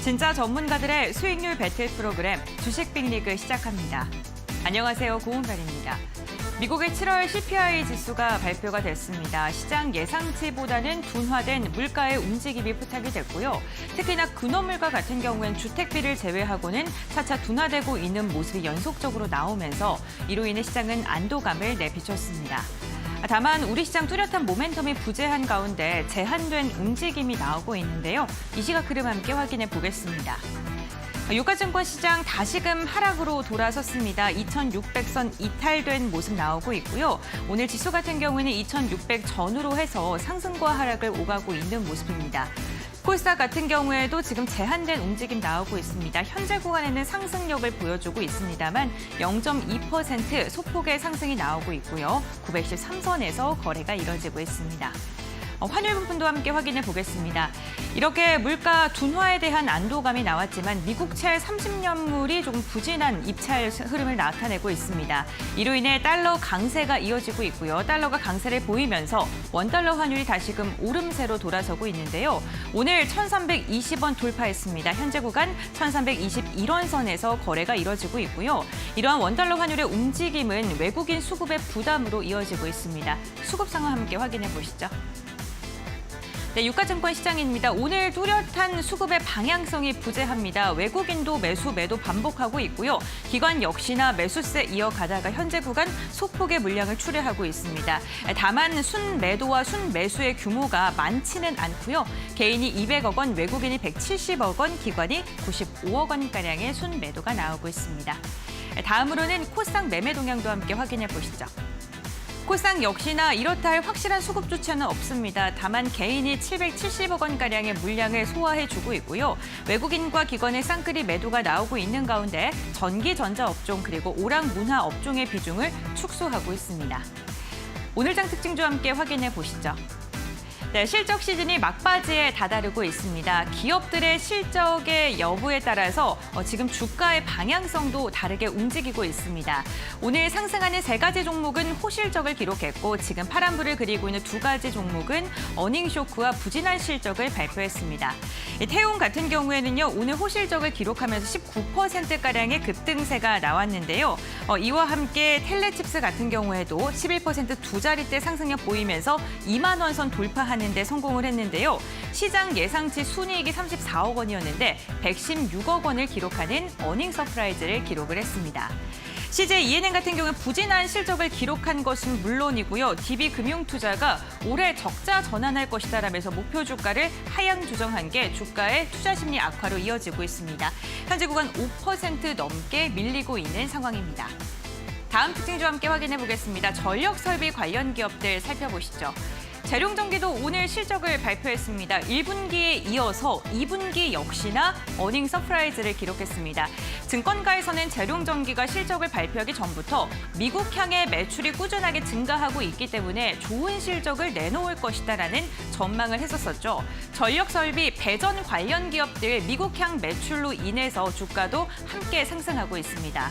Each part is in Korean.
진짜 전문가들의 수익률 배틀 프로그램 주식 빅리그 시작합니다. 안녕하세요. 고은별입니다. 미국의 7월 CPI 지수가 발표가 됐습니다. 시장 예상치보다는 둔화된 물가의 움직임이 포착이 됐고요. 특히나 근원물가 같은 경우엔 주택비를 제외하고는 차차 둔화되고 있는 모습이 연속적으로 나오면서 이로 인해 시장은 안도감을 내비쳤습니다. 다만 우리 시장 뚜렷한 모멘텀이 부재한 가운데 제한된 움직임이 나오고 있는데요. 이 시각 흐름 함께 확인해 보겠습니다. 유가증권 시장 다시금 하락으로 돌아섰습니다. 2600선 이탈된 모습 나오고 있고요. 오늘 지수 같은 경우에는 2600 전후로 해서 상승과 하락을 오가고 있는 모습입니다. 코스닥 같은 경우에도 지금 제한된 움직임 나오고 있습니다. 현재 구간에는 상승력을 보여주고 있습니다만 0.2% 소폭의 상승이 나오고 있고요. 913선에서 거래가 이뤄지고 있습니다. 환율 부분도 함께 확인해 보겠습니다. 이렇게 물가 둔화에 대한 안도감이 나왔지만 미국채 30년물이 조금 부진한 입찰 흐름을 나타내고 있습니다. 이로 인해 달러 강세가 이어지고 있고요. 달러가 강세를 보이면서 원달러 환율이 다시금 오름세로 돌아서고 있는데요. 오늘 1320원 돌파했습니다. 현재 구간 1321원 선에서 거래가 이뤄지고 있고요. 이러한 원달러 환율의 움직임은 외국인 수급의 부담으로 이어지고 있습니다. 수급 상황 함께 확인해 보시죠. 네, 유가증권 시장입니다. 오늘 뚜렷한 수급의 방향성이 부재합니다. 외국인도 매수, 매도 반복하고 있고요. 기관 역시나 매수세 이어가다가 현재 구간 소폭의 물량을 출회하고 있습니다. 다만 순매도와 순매수의 규모가 많지는 않고요. 개인이 200억 원, 외국인이 170억 원, 기관이 95억 원가량의 순매도가 나오고 있습니다. 다음으로는 코스닥 매매 동향도 함께 확인해 보시죠. 코스닥 역시나 이렇다 할 확실한 수급 조치는 없습니다. 다만 개인이 770억 원가량의 물량을 소화해주고 있고요. 외국인과 기관의 쌍끌이 매도가 나오고 있는 가운데 전기, 전자 업종 그리고 오락, 문화 업종의 비중을 축소하고 있습니다. 오늘장 특징도 함께 확인해 보시죠. 네, 실적 시즌이 막바지에 다다르고 있습니다. 기업들의 실적의 여부에 따라서 지금 주가의 방향성도 다르게 움직이고 있습니다. 오늘 상승하는 3가지 종목은 호실적을 기록했고 지금 파란불을 그리고 있는 2가지 종목은 어닝 쇼크와 부진한 실적을 발표했습니다. 태움 같은 경우에는요, 오늘 호실적을 기록하면서 19%가량의 급등세가 나왔는데요. 이와 함께 텔레칩스 같은 경우에도 11% 두 자릿대 상승력 보이면서 2만 원 선 돌파하는 데 성공을 했는데요. 시장 예상치 순이익이 34억 원이었는데 116억 원을 기록하는 어닝 서프라이즈를 기록을 했습니다. CJ ENM 같은 경우는 부진한 실적을 기록한 것은 물론이고요. DB금융투자가 올해 적자 전환할 것이다라면서 목표 주가를 하향 조정한 게 주가의 투자 심리 악화로 이어지고 있습니다. 현재 구간 5% 넘게 밀리고 있는 상황입니다. 다음 특징도 함께 확인해 보겠습니다. 전력 설비 관련 기업들 살펴보시죠. 재룡전기도 오늘 실적을 발표했습니다. 1분기에 이어서 2분기 역시나 어닝 서프라이즈를 기록했습니다. 증권가에서는 재룡전기가 실적을 발표하기 전부터 미국향의 매출이 꾸준하게 증가하고 있기 때문에 좋은 실적을 내놓을 것이다라는 전망을 했었었죠. 전력설비, 배전 관련 기업들 미국향 매출로 인해서 주가도 함께 상승하고 있습니다.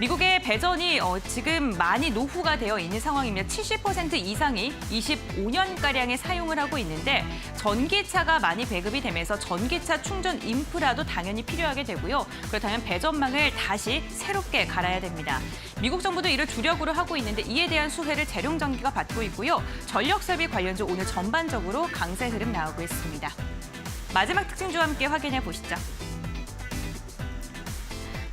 미국의 배전이 지금 많이 노후가 되어 있는 상황입니다. 70% 이상이 25년가량의 사용을 하고 있는데 전기차가 많이 배급이 되면서 전기차 충전 인프라도 당연히 필요하게 되고요. 그렇다면 배전망을 다시 새롭게 갈아야 됩니다. 미국 정부도 이를 주력으로 하고 있는데 이에 대한 수혜를 재룡전기가 받고 있고요. 전력설비 관련주 오늘 전반적으로 강세 흐름 나오고 있습니다. 마지막 특징주와 함께 확인해 보시죠.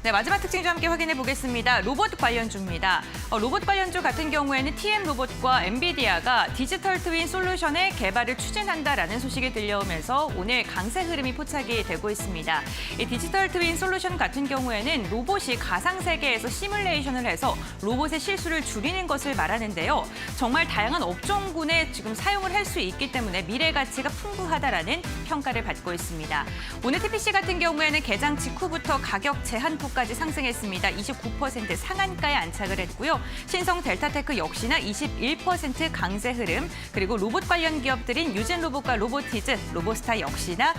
네, 마지막 특징주 함께 확인해 보겠습니다. 로봇 관련주입니다. 로봇 관련주 같은 경우에는 TM로봇과 엔비디아가 디지털 트윈 솔루션의 개발을 추진한다라는 소식이 들려오면서 오늘 강세 흐름이 포착이 되고 있습니다. 이 디지털 트윈 솔루션 같은 경우에는 로봇이 가상세계에서 시뮬레이션을 해서 로봇의 실수를 줄이는 것을 말하는데요. 정말 다양한 업종군에 지금 사용을 할 수 있기 때문에 미래 가치가 풍부하다라는 평가를 받고 있습니다. 오늘 TPC 같은 경우에는 개장 직후부터 가격 제한폭까지 상승했습니다. 29% 상한가에 안착을 했고요. 신성 델타테크 역시나 21% 강세 흐름, 그리고 로봇 관련 기업들인 유진로봇과 로보티즈, 로보스타 역시나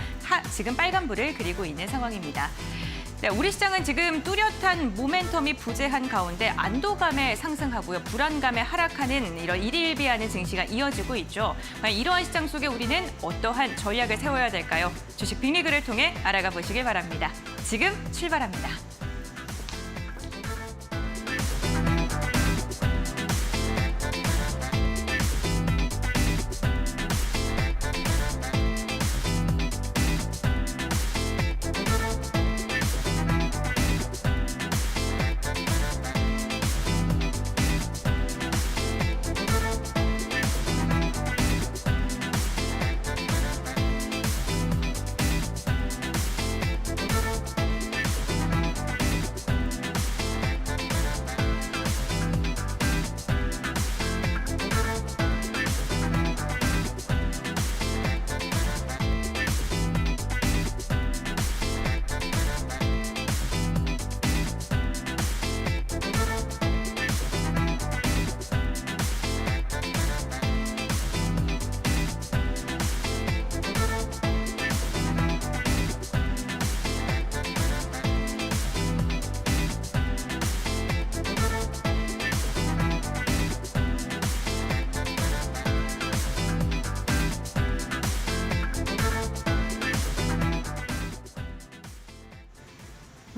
지금 빨간불을 그리고 있는 상황입니다. 네, 우리 시장은 지금 뚜렷한 모멘텀이 부재한 가운데 안도감에 상승하고요. 불안감에 하락하는 이런 일일비하는 증시가 이어지고 있죠. 과연 이러한 시장 속에 우리는 어떠한 전략을 세워야 될까요? 주식 빅리그를 통해 알아가 보시길 바랍니다. 지금 출발합니다.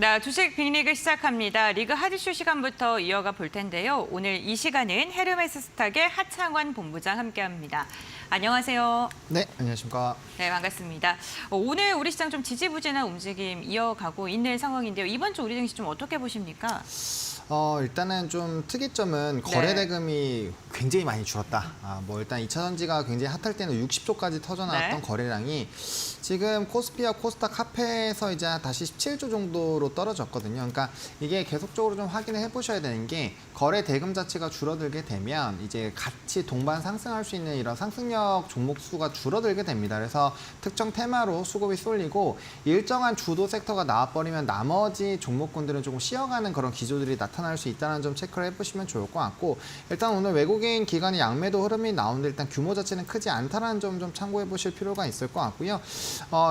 네, 주식 빅리그 시작합니다. 리그 하디쇼 시간부터 이어가 볼 텐데요. 오늘 이 시간은 헤르메스 스탁의 하창원 본부장 함께합니다. 안녕하세요. 네, 안녕하십니까. 네, 반갑습니다. 오늘 우리 시장 좀 지지부진한 움직임 이어가고 있는 상황인데요. 이번 주 우리 증시 좀 어떻게 보십니까? 일단은 좀 특이점은 거래 대금이 굉장히 많이 줄었다. 일단 2차 전지가 굉장히 핫할 때는 60조까지 터져나왔던 거래량이 지금 코스피와 코스닥 합해서 이제 다시 17조 정도로 떨어졌거든요. 그러니까 이게 계속적으로 좀 확인을 해보셔야 되는 게 거래 대금 자체가 줄어들게 되면 이제 같이 동반 상승할 수 있는 이런 상승력 종목 수가 줄어들게 됩니다. 그래서 특정 테마로 수급이 쏠리고 일정한 주도 섹터가 나와버리면 나머지 종목군들은 조금 쉬어가는 그런 기조들이 나타날 수 있다는 점 체크를 해보시면 좋을 것 같고, 일단 오늘 외국인 기관의 양매도 흐름이 나오는데 일단 규모 자체는 크지 않다는 점 좀 참고해 보실 필요가 있을 것 같고요.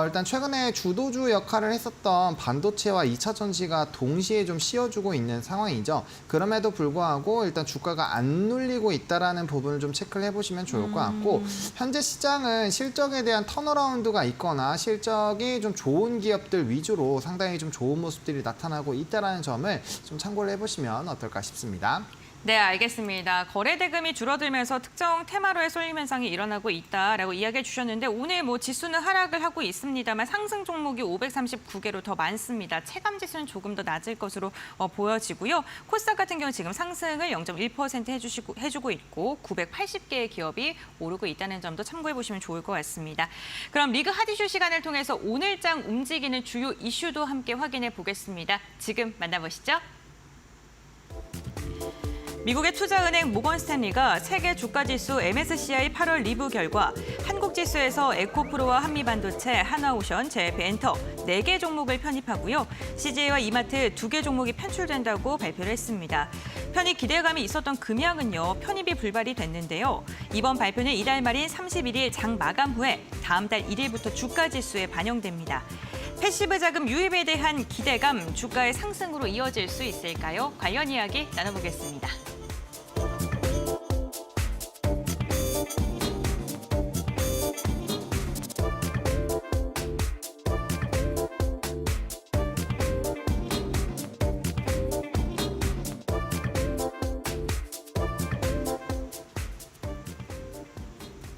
일단 최근에 주도주 역할을 했었던 반도체와 2차 전지가 동시에 좀 쉬어주고 있는 상황이죠. 그럼에도 불구하고 일단 주가가 안 눌리고 있다는 부분을 좀 체크를 해보시면 좋을 것 같고, 현재 시장은 실적에 대한 턴어라운드가 있거나 실적이 좀 좋은 기업들 위주로 상당히 좀 좋은 모습들이 나타나고 있다는 점을 좀 참고를 해보시면 어떨까 싶습니다. 네, 알겠습니다. 거래 대금이 줄어들면서 특정 테마로의 쏠림 현상이 일어나고 있다라고 이야기해 주셨는데, 오늘 지수는 하락을 하고 있습니다만 상승 종목이 539개로 더 많습니다. 체감 지수는 조금 더 낮을 것으로 보여지고요. 코스닥 같은 경우 지금 상승을 0.1% 해주고 있고 980개의 기업이 오르고 있다는 점도 참고해 보시면 좋을 것 같습니다. 그럼 리그 하디쇼 시간을 통해서 오늘장 움직이는 주요 이슈도 함께 확인해 보겠습니다. 지금 만나보시죠. 미국의 투자은행 모건 스탠리가 세계 주가지수 MSCI 8월 리뷰 결과 한국 지수에서 에코프로와 한미반도체, 하나오션, JF엔터 4개 종목을 편입하고요. CJ와 이마트 2개 종목이 편출된다고 발표를 했습니다. 편입 기대감이 있었던 금양은요, 편입이 불발이 됐는데요. 이번 발표는 이달 말인 31일 장 마감 후에 다음 달 1일부터 주가지수에 반영됩니다. 패시브 자금 유입에 대한 기대감, 주가의 상승으로 이어질 수 있을까요? 관련 이야기 나눠보겠습니다.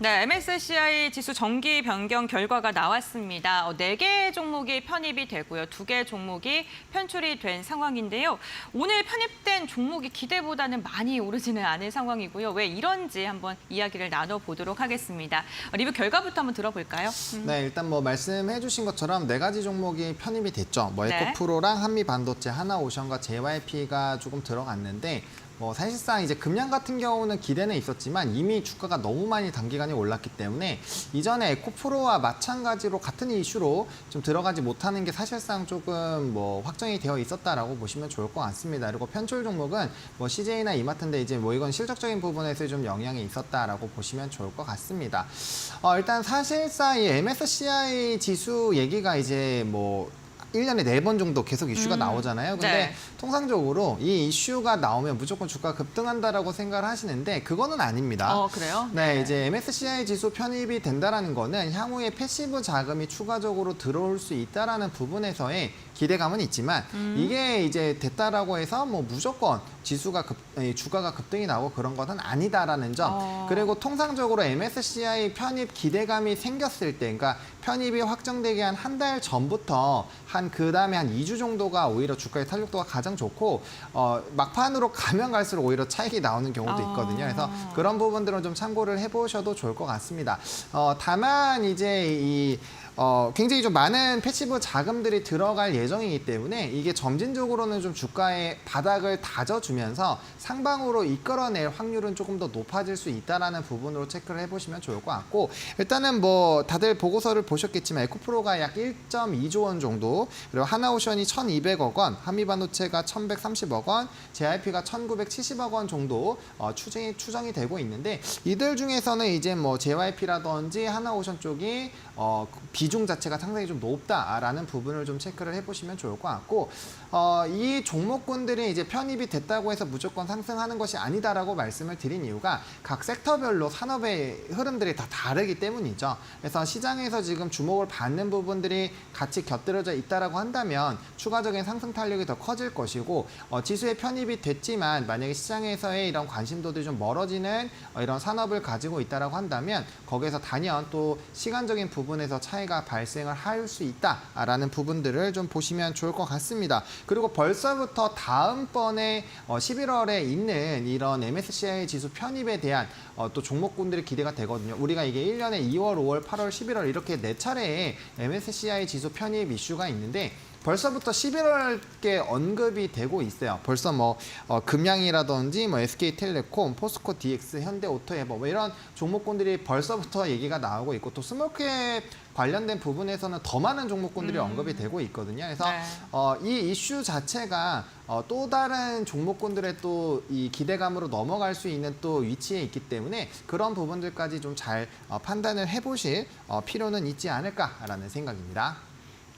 네, MSCI 지수 정기 변경 결과가 나왔습니다. 4개 종목이 편입이 되고요. 2개 종목이 편출이 된 상황인데요. 오늘 편입된 종목이 기대보다는 많이 오르지는 않은 상황이고요. 왜 이런지 한번 이야기를 나눠보도록 하겠습니다. 리뷰 결과부터 한번 들어볼까요? 네, 일단 말씀해 주신 것처럼 4가지 종목이 편입이 됐죠. 에코프로랑 한미반도체, 하나오션과 JYP가 조금 들어갔는데, 사실상 이제 금양 같은 경우는 기대는 있었지만 이미 주가가 너무 많이 단기간에 올랐기 때문에 이전에 에코프로와 마찬가지로 같은 이슈로 좀 들어가지 못하는 게 사실상 조금 확정이 되어 있었다라고 보시면 좋을 것 같습니다. 그리고 편출 종목은 CJ나 이마트인데 이제 이건 실적적인 부분에서 좀 영향이 있었다라고 보시면 좋을 것 같습니다. 일단 사실상 이 MSCI 지수 얘기가 이제 1년에 4번 정도 계속 이슈가 나오잖아요. 근데 네. 통상적으로 이 이슈가 나오면 무조건 주가가 급등한다라고 생각을 하시는데 그거는 아닙니다. 그래요? 네, 이제 MSCI 지수 편입이 된다라는 거는 향후에 패시브 자금이 추가적으로 들어올 수 있다라는 부분에서의 기대감은 있지만 이게 이제 됐다라고 해서 뭐 무조건 주가가 급등이 나오고 그런 것은 아니다라는 점. 그리고 통상적으로 MSCI 편입 기대감이 생겼을 때, 그러니까 편입이 확정되기 한 달 전부터 그다음에 한 2주 정도가 오히려 주가의 탄력도가 가장 좋고 막판으로 가면 갈수록 오히려 차익이 나오는 경우도 있거든요. 그래서 그런 부분들은 좀 참고를 해보셔도 좋을 것 같습니다. 다만 이제 굉장히 좀 많은 패시브 자금들이 들어갈 예정이기 때문에 이게 점진적으로는 좀 주가의 바닥을 다져주면서 상방으로 이끌어낼 확률은 조금 더 높아질 수 있다는 부분으로 체크를 해보시면 좋을 것 같고 일단은 뭐 다들 보고서를 보셨겠지만 에코프로가 약 1.2조 원 정도 그리고 하나오션이 1,200억 원, 한미반도체가 1,130억 원, JYP가 1,970억 원 정도 추정이 되고 있는데 이들 중에서는 이제 뭐 JYP라든지 하나오션 쪽이 비중 자체가 상당히 좀 높다라는 부분을 좀 체크를 해보시면 좋을 것 같고 이 종목군들이 이제 편입이 됐다고 해서 무조건 상승하는 것이 아니다라고 말씀을 드린 이유가 각 섹터별로 산업의 흐름들이 다 다르기 때문이죠. 그래서 시장에서 지금 주목을 받는 부분들이 같이 곁들여져 있다라고 한다면 추가적인 상승 탄력이 더 커질 것이고 지수에 편입이 됐지만 만약에 시장에서의 이런 관심도들이 좀 멀어지는 이런 산업을 가지고 있다라고 한다면 거기에서 단연 또 시간적인 부분에서 차이가 발생을 할 수 있다라는 부분들을 좀 보시면 좋을 것 같습니다. 그리고 벌써부터 다음번에 11월에 있는 이런 MSCI 지수 편입에 대한 또 종목군들의 기대가 되거든요. 우리가 이게 1년에 2월, 5월, 8월, 11월 이렇게 4차례의 MSCI 지수 편입 이슈가 있는데 벌써부터 11월께 언급이 되고 있어요. 벌써 뭐 금양이라든지 뭐 SK텔레콤, 포스코 DX, 현대오토에버 뭐 이런 종목군들이 벌써부터 얘기가 나오고 있고 또 스몰캡 관련된 부분에서는 더 많은 종목군들이 언급이 되고 있거든요. 그래서 네. 이 이슈 자체가 또 다른 종목군들의 또 이 기대감으로 넘어갈 수 있는 또 위치에 있기 때문에 그런 부분들까지 좀 잘 판단을 해보실 필요는 있지 않을까라는 생각입니다.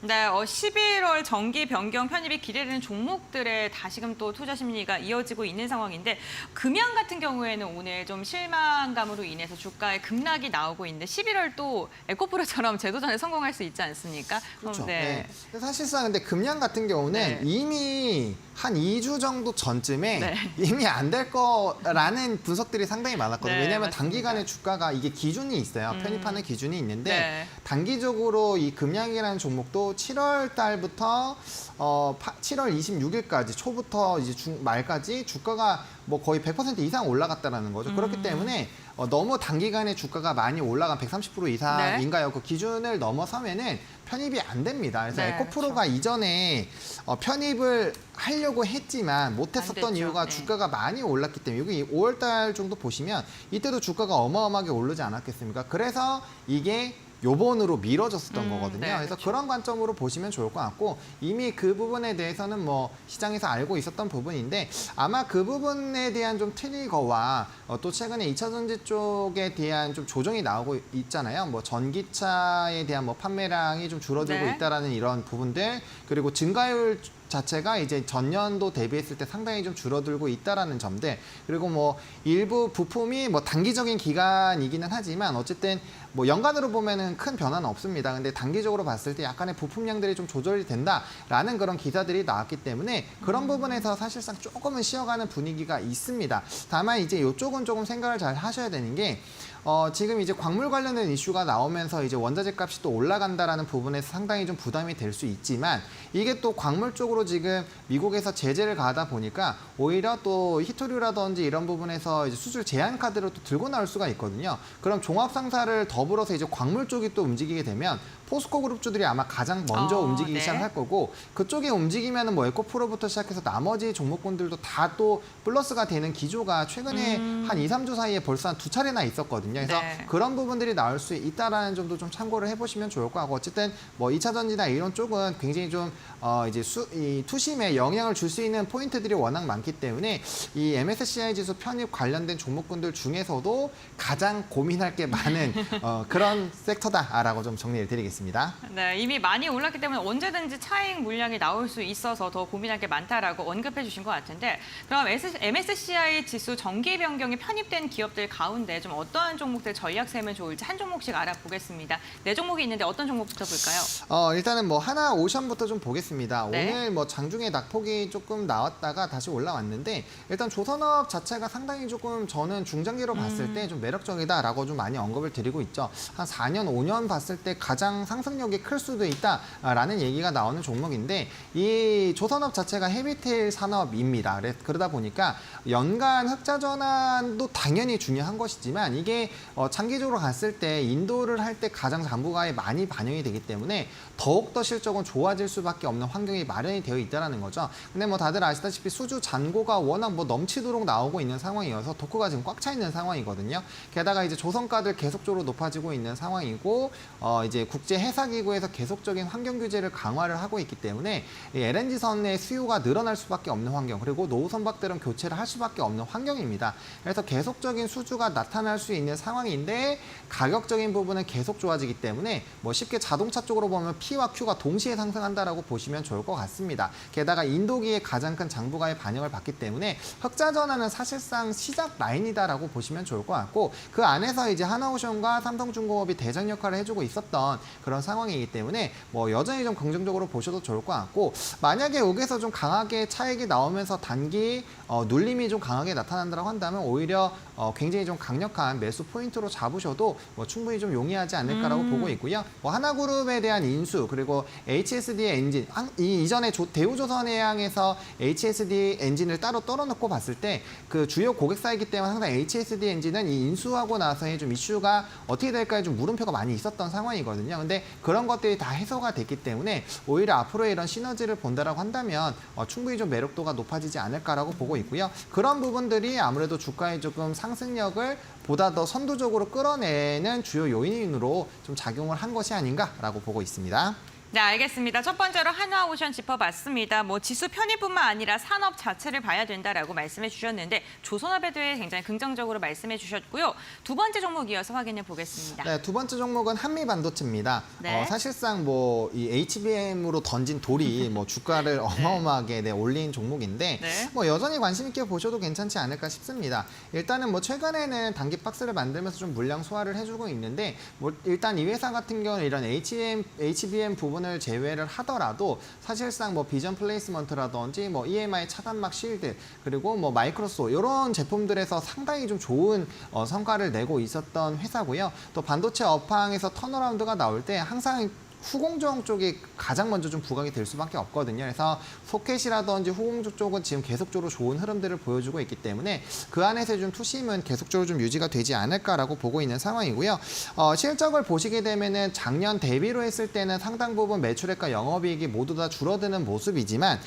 네, 11월 정기 변경 편입이 기대되는 종목들에 다시금 또 투자 심리가 이어지고 있는 상황인데 금양 같은 경우에는 오늘 좀 실망감으로 인해서 주가에 급락이 나오고 있는데 11월 또 에코프로처럼 재도전에 성공할 수 있지 않습니까? 그렇죠. 네. 네. 사실상 근데 금양 같은 경우는 네. 이미 한 2주 정도 전쯤에 네. 이미 안 될 거라는 분석들이 상당히 많았거든요. 네, 왜냐하면 맞습니다. 단기간에 주가가 이게 기준이 있어요. 편입하는 기준이 있는데 네. 단기적으로 이 금양이라는 종목도 7월 달부터 7월 26일까지 초부터 이제 말까지 주가가 뭐 거의 100% 이상 올라갔다라는 거죠. 그렇기 때문에 너무 단기간에 주가가 많이 올라간 130% 이상인가요? 네. 그 기준을 넘어서면은 편입이 안 됩니다. 그래서 네, 에코프로가 이전에 편입을 하려고 했지만 못했었던 됐죠. 이유가 네. 주가가 많이 올랐기 때문에 여기 5월 달 정도 보시면 이때도 주가가 어마어마하게 오르지 않았겠습니까? 그래서 이게 요번으로 미뤄졌었던 거거든요. 네, 그래서 그렇죠. 그런 관점으로 보시면 좋을 것 같고 이미 그 부분에 대해서는 뭐 시장에서 알고 있었던 부분인데 아마 그 부분에 대한 좀 트리거와 또 최근에 2차전지 쪽에 대한 좀 조정이 나오고 있잖아요. 뭐 전기차에 대한 뭐 판매량이 좀 줄어들고 네. 있다라는 이런 부분들 그리고 증가율 자체가 이제 전년도 대비했을 때 상당히 좀 줄어들고 있다라는 점들 그리고 뭐 일부 부품이 뭐 단기적인 기간이기는 하지만 어쨌든 뭐 연간으로 보면은 큰 변화는 없습니다. 근데 단기적으로 봤을 때 약간의 부품량들이 좀 조절이 된다라는 그런 기사들이 나왔기 때문에 그런 부분에서 사실상 조금은 쉬어가는 분위기가 있습니다. 다만 이제 이쪽은 조금 생각을 잘 하셔야 되는 게 지금 이제 광물 관련된 이슈가 나오면서 이제 원자재 값이 또 올라간다라는 부분에서 상당히 좀 부담이 될 수 있지만 이게 또 광물 쪽으로 지금 미국에서 제재를 가하다 보니까 오히려 또 히토류라든지 이런 부분에서 이제 수출 제한 카드를 또 들고 나올 수가 있거든요. 그럼 종합 상사를 더불어서 이제 광물 쪽이 또 움직이게 되면 포스코 그룹주들이 아마 가장 먼저 움직이기 네. 시작할 거고 그쪽에 움직이면은 뭐 에코프로부터 시작해서 나머지 종목군들도 다 또 플러스가 되는 기조가 최근에 한 2, 3주 사이에 벌써 한 2차례나 있었거든요. 있거든요. 그래서 네. 그런 부분들이 나올 수 있다라는 점도 좀 참고를 해보시면 좋을 것 같고 어쨌든 뭐 2차 전지나 이런 쪽은 굉장히 좀 이제 이 투심에 영향을 줄 수 있는 포인트들이 워낙 많기 때문에 이 MSCI 지수 편입 관련된 종목군들 중에서도 가장 고민할 게 많은 그런 섹터다라고 좀 정리를 드리겠습니다. 네, 이미 많이 올랐기 때문에 언제든지 차익 물량이 나올 수 있어서 더 고민할 게 많다라고 언급해 주신 것 같은데 그럼 MSCI 지수 정기 변경이 편입된 기업들 가운데 좀 어떠한 종목들 전략 세면 좋을지 한 종목씩 알아보겠습니다. 네 종목이 있는데 어떤 종목부터 볼까요? 일단은 뭐 하나오션부터 좀 보겠습니다. 네. 오늘 뭐 장중에 낙폭이 조금 나왔다가 다시 올라왔는데 일단 조선업 자체가 상당히 조금 저는 중장기로 봤을 때 좀 매력적이다라고 좀 많이 언급을 드리고 있죠. 한 4년, 5년 봤을 때 가장 상승력이 클 수도 있다라는 얘기가 나오는 종목인데 이 조선업 자체가 헤비테일 산업입니다. 그러다 보니까 연간 흑자 전환도 당연히 중요한 것이지만 이게 장기적으로 갔을 때 인도를 할 때 가장 장부가에 많이 반영이 되기 때문에 더욱더 실적은 좋아질 수밖에 없는 환경이 마련이 되어 있다는 거죠. 근데 뭐 다들 아시다시피 수주 잔고가 워낙 뭐 넘치도록 나오고 있는 상황이어서 토크가 지금 꽉 차 있는 상황이거든요. 게다가 이제 조선가들 계속적으로 높아지고 있는 상황이고 이제 국제 해사기구에서 계속적인 환경 규제를 강화를 하고 있기 때문에 이 LNG선의 수요가 늘어날 수밖에 없는 환경 그리고 노후 선박들은 교체를 할 수밖에 없는 환경입니다. 그래서 계속적인 수주가 나타날 수 있는 상황인데 가격적인 부분은 계속 좋아지기 때문에 뭐 쉽게 자동차 쪽으로 보면 P와 Q가 동시에 상승한다라고 보시면 좋을 것 같습니다. 게다가 인도기의 가장 큰 장부가의 반영을 받기 때문에 흑자 전환은 사실상 시작 라인이다라고 보시면 좋을 것 같고 그 안에서 이제 하나오션과 삼성중공업이 대장 역할을 해주고 있었던 그런 상황이기 때문에 뭐 여전히 좀 긍정적으로 보셔도 좋을 것 같고 만약에 여기서 좀 강하게 차익이 나오면서 단기 눌림이 좀 강하게 나타난다고 한다면 오히려 굉장히 좀 강력한 매수 포인트로 잡으셔도 뭐 충분히 좀 용이하지 않을까라고 보고 있고요. 뭐 하나그룹에 대한 인수 그리고 HSD 엔진 이전에 대우조선해양에서 HSD 엔진을 따로 떨어놓고 봤을 때 그 주요 고객사이기 때문에 항상 HSD 엔진은 이 인수하고 나서의 좀 이슈가 어떻게 될까에 좀 물음표가 많이 있었던 상황이거든요. 근데 그런 것들이 다 해소가 됐기 때문에 오히려 앞으로 이런 시너지를 본다라고 한다면 충분히 좀 매력도가 높아지지 않을까라고 보고 있고요. 그런 부분들이 아무래도 주가의 조금 상승력을 보다 더 선두적으로 끌어내는 주요 요인으로 좀 작용을 한 것이 아닌가라고 보고 있습니다. 네, 알겠습니다. 첫 번째로 한화오션 짚어봤습니다. 뭐 지수 편입뿐만 아니라 산업 자체를 봐야 된다라고 말씀해 주셨는데 조선업에 대해 굉장히 긍정적으로 말씀해 주셨고요. 두 번째 종목 이어서 확인해 보겠습니다. 네, 두 번째 종목은 한미반도체입니다. 네. 사실상 뭐 이 HBM으로 던진 돌이 뭐 주가를 어마어마하게 올린 종목인데 네. 뭐 여전히 관심 있게 보셔도 괜찮지 않을까 싶습니다. 일단은 뭐 최근에는 단기 박스를 만들면서 좀 물량 소화를 해주고 있는데 뭐 일단 이 회사 같은 경우는 이런 HBM 부분을 제외를 하더라도 사실상 뭐 비전 플레이스먼트라든지 뭐 EMI 차단막 실드 그리고 뭐 마이크로소 이런 제품들에서 상당히 좀 좋은 성과를 내고 있었던 회사고요. 또 반도체 업황에서 턴어라운드가 나올 때 항상 후공정 쪽이 가장 먼저 좀 부각이 될 수밖에 없거든요. 그래서 소켓이라든지 후공정 쪽은 지금 계속적으로 좋은 흐름들을 보여주고 있기 때문에 그 안에서 좀 투심은 계속적으로 좀 유지가 되지 않을까라고 보고 있는 상황이고요. 실적을 보시게 되면은 작년 대비로 했을 때는 상당 부분 매출액과 영업이익이 모두 다 줄어드는 모습이지만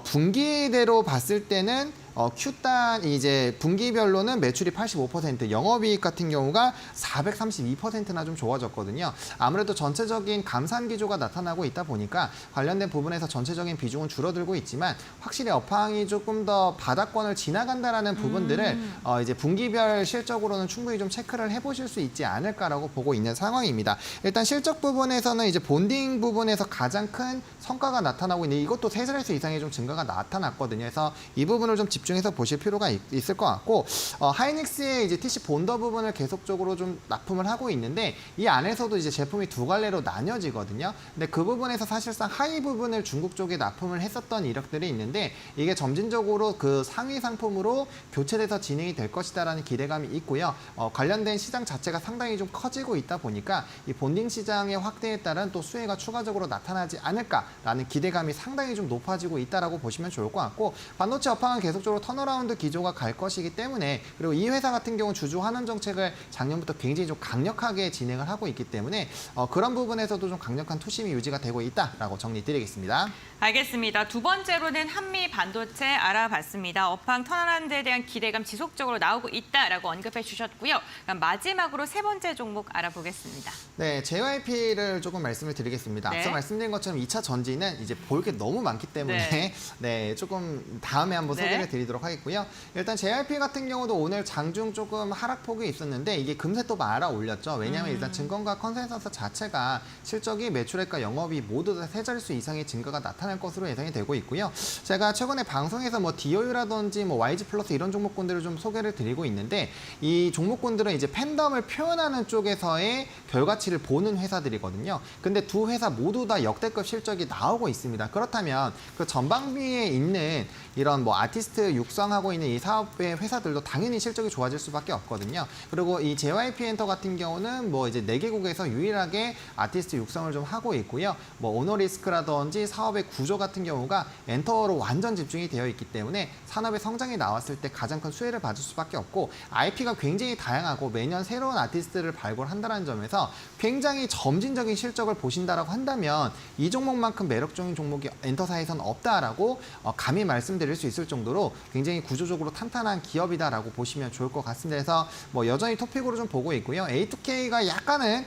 분기대로 봤을 때는 Q단 이제 분기별로는 매출이 85%, 영업이익 같은 경우가 432%나 좀 좋아졌거든요. 아무래도 전체적인 감산 기조가 나타나고 있다 보니까 관련된 부분에서 전체적인 비중은 줄어들고 있지만 확실히 업황이 조금 더 바닥권을 지나간다라는 부분들을 이제 분기별 실적으로는 충분히 좀 체크를 해보실 수 있지 않을까라고 보고 있는 상황입니다. 일단 실적 부분에서는 이제 본딩 부분에서 가장 큰 성과가 나타나고 있는데 이것도 3자릿수 이상의 좀 증가가 나타났거든요. 그래서 이 부분을 좀 집중해서 보실 필요가 있을 것 같고 하이닉스의 이제 TC 본더 부분을 계속적으로 좀 납품을 하고 있는데 이 안에서도 이제 제품이 두 갈래로 나뉘어지거든요. 근데 그 부분에서 사실상 하이 부분을 중국 쪽에 납품을 했었던 이력들이 있는데 이게 점진적으로 그 상위 상품으로 교체돼서 진행이 될 것이다라는 기대감이 있고요. 관련된 시장 자체가 상당히 좀 커지고 있다 보니까 이 본딩 시장의 확대에 따른 또 수혜가 추가적으로 나타나지 않을까라는 기대감이 상당히 좀 높아지고 있다라고 보시면 좋을 것 같고 반도체 업황은 계속적으로 지속적으로 턴어라운드 기조가 갈 것이기 때문에 그리고 이 회사 같은 경우 주주 환원 정책을 작년부터 굉장히 좀 강력하게 진행을 하고 있기 때문에 그런 부분에서도 좀 강력한 투심이 유지가 되고 있다라고 정리드리겠습니다. 알겠습니다. 두 번째로는 한미 반도체 알아봤습니다. 업황 턴어라운드에 대한 기대감 지속적으로 나오고 있다라고 언급해 주셨고요. 그럼 마지막으로 세 번째 종목 알아보겠습니다. 네, JYP를 조금 말씀을 드리겠습니다. 네. 앞서 말씀드린 것처럼 2차 전지는 이제 볼 게 너무 많기 때문에 네, 조금 다음에 한번 네. 소개를 드리도록 하겠고요. 일단 JYP 같은 경우도 오늘 장중 조금 하락폭이 있었는데 이게 금세 또 말아 올렸죠. 왜냐하면 일단 증권가 컨센서스 자체가 실적이 매출액과 영업이 모두 다 세 자릿수 이상의 증가가 나타날 것으로 예상이 되고 있고요. 제가 최근에 방송에서 뭐 DOU라든지 뭐 YG 플러스 이런 종목군들을 좀 소개를 드리고 있는데 이 종목군들은 이제 팬덤을 표현하는 쪽에서의 결과치를 보는 회사들이거든요. 근데 두 회사 모두 다 역대급 실적이 나오고 있습니다. 그렇다면 그 전방위에 있는 이런 뭐 아티스트 육성하고 있는 이 사업의 회사들도 당연히 실적이 좋아질 수밖에 없거든요. 그리고 이 JYP 엔터 같은 경우는 뭐 이제 4개국에서 유일하게 아티스트 육성을 좀 하고 있고요. 뭐 오너리스크라든지 사업의 구조 같은 경우가 엔터로 완전 집중이 되어 있기 때문에 산업의 성장이 나왔을 때 가장 큰 수혜를 받을 수밖에 없고 IP가 굉장히 다양하고 매년 새로운 아티스트를 발굴한다는 점에서 굉장히 점진적인 실적을 보신다라고 한다면 이 종목만큼 매력적인 종목이 엔터사에서는 없다라고 감히 말씀드릴 수 있을 정도로 굉장히 구조적으로 탄탄한 기업이다라고 보시면 좋을 것 같습니다. 그래서 뭐 여전히 토픽으로 좀 보고 있고요. A2K가 약간은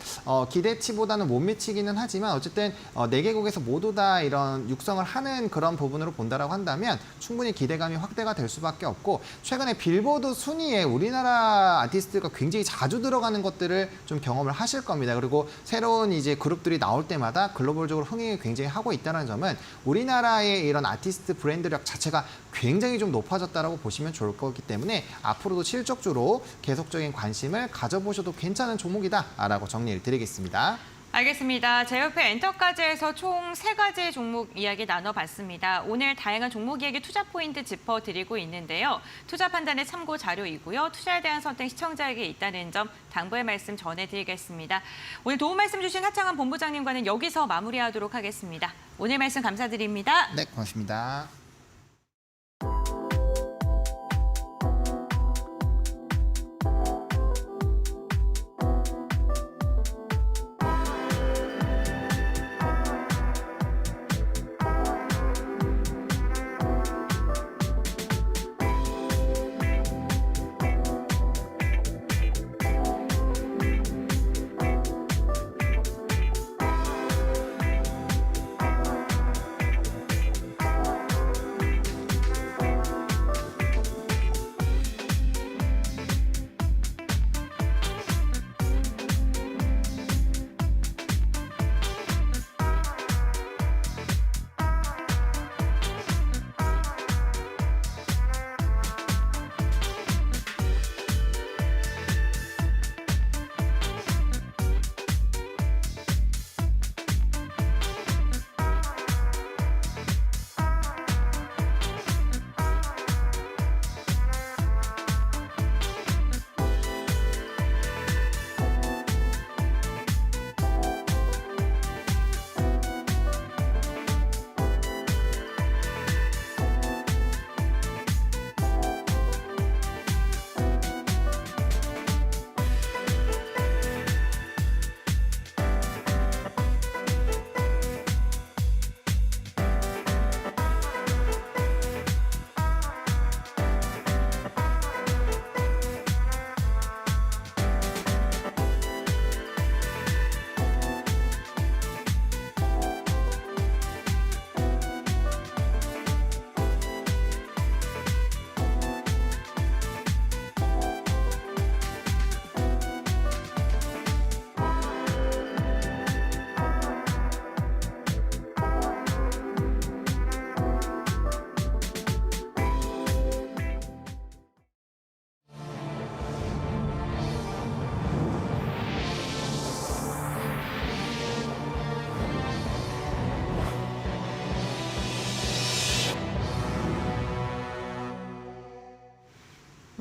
기대치보다는 못 미치기는 하지만 어쨌든 4개국에서 모두 다 이런 육성을 하는 그런 부분으로 본다라고 한다면 충분히 기대감이 확대가 될 수밖에 없고 최근에 빌보드 순위에 우리나라 아티스트가 굉장히 자주 들어가는 것들을 좀 경험을 하실 겁니다. 그리고 새로운 이제 그룹들이 나올 때마다 글로벌적으로 흥행을 굉장히 하고 있다는 점은 우리나라의 이런 아티스트 브랜드력 자체가 굉장히 좀 높아졌다라고 보시면 좋을 거기 때문에 앞으로도 실적주로 계속적인 관심을 가져보셔도 괜찮은 종목이다라고 정리를 드리겠습니다. 알겠습니다. 제협회 엔터까지 해서 총 3가지 종목 이야기 나눠봤습니다. 오늘 다양한 종목 이야기 투자 포인트 짚어드리고 있는데요. 투자 판단의 참고 자료이고요. 투자에 대한 선택 시청자에게 있다는 점 당부의 말씀 전해드리겠습니다. 오늘 도움 말씀 주신 하창한 본부장님과는 여기서 마무리하도록 하겠습니다. 오늘 말씀 감사드립니다. 네, 고맙습니다.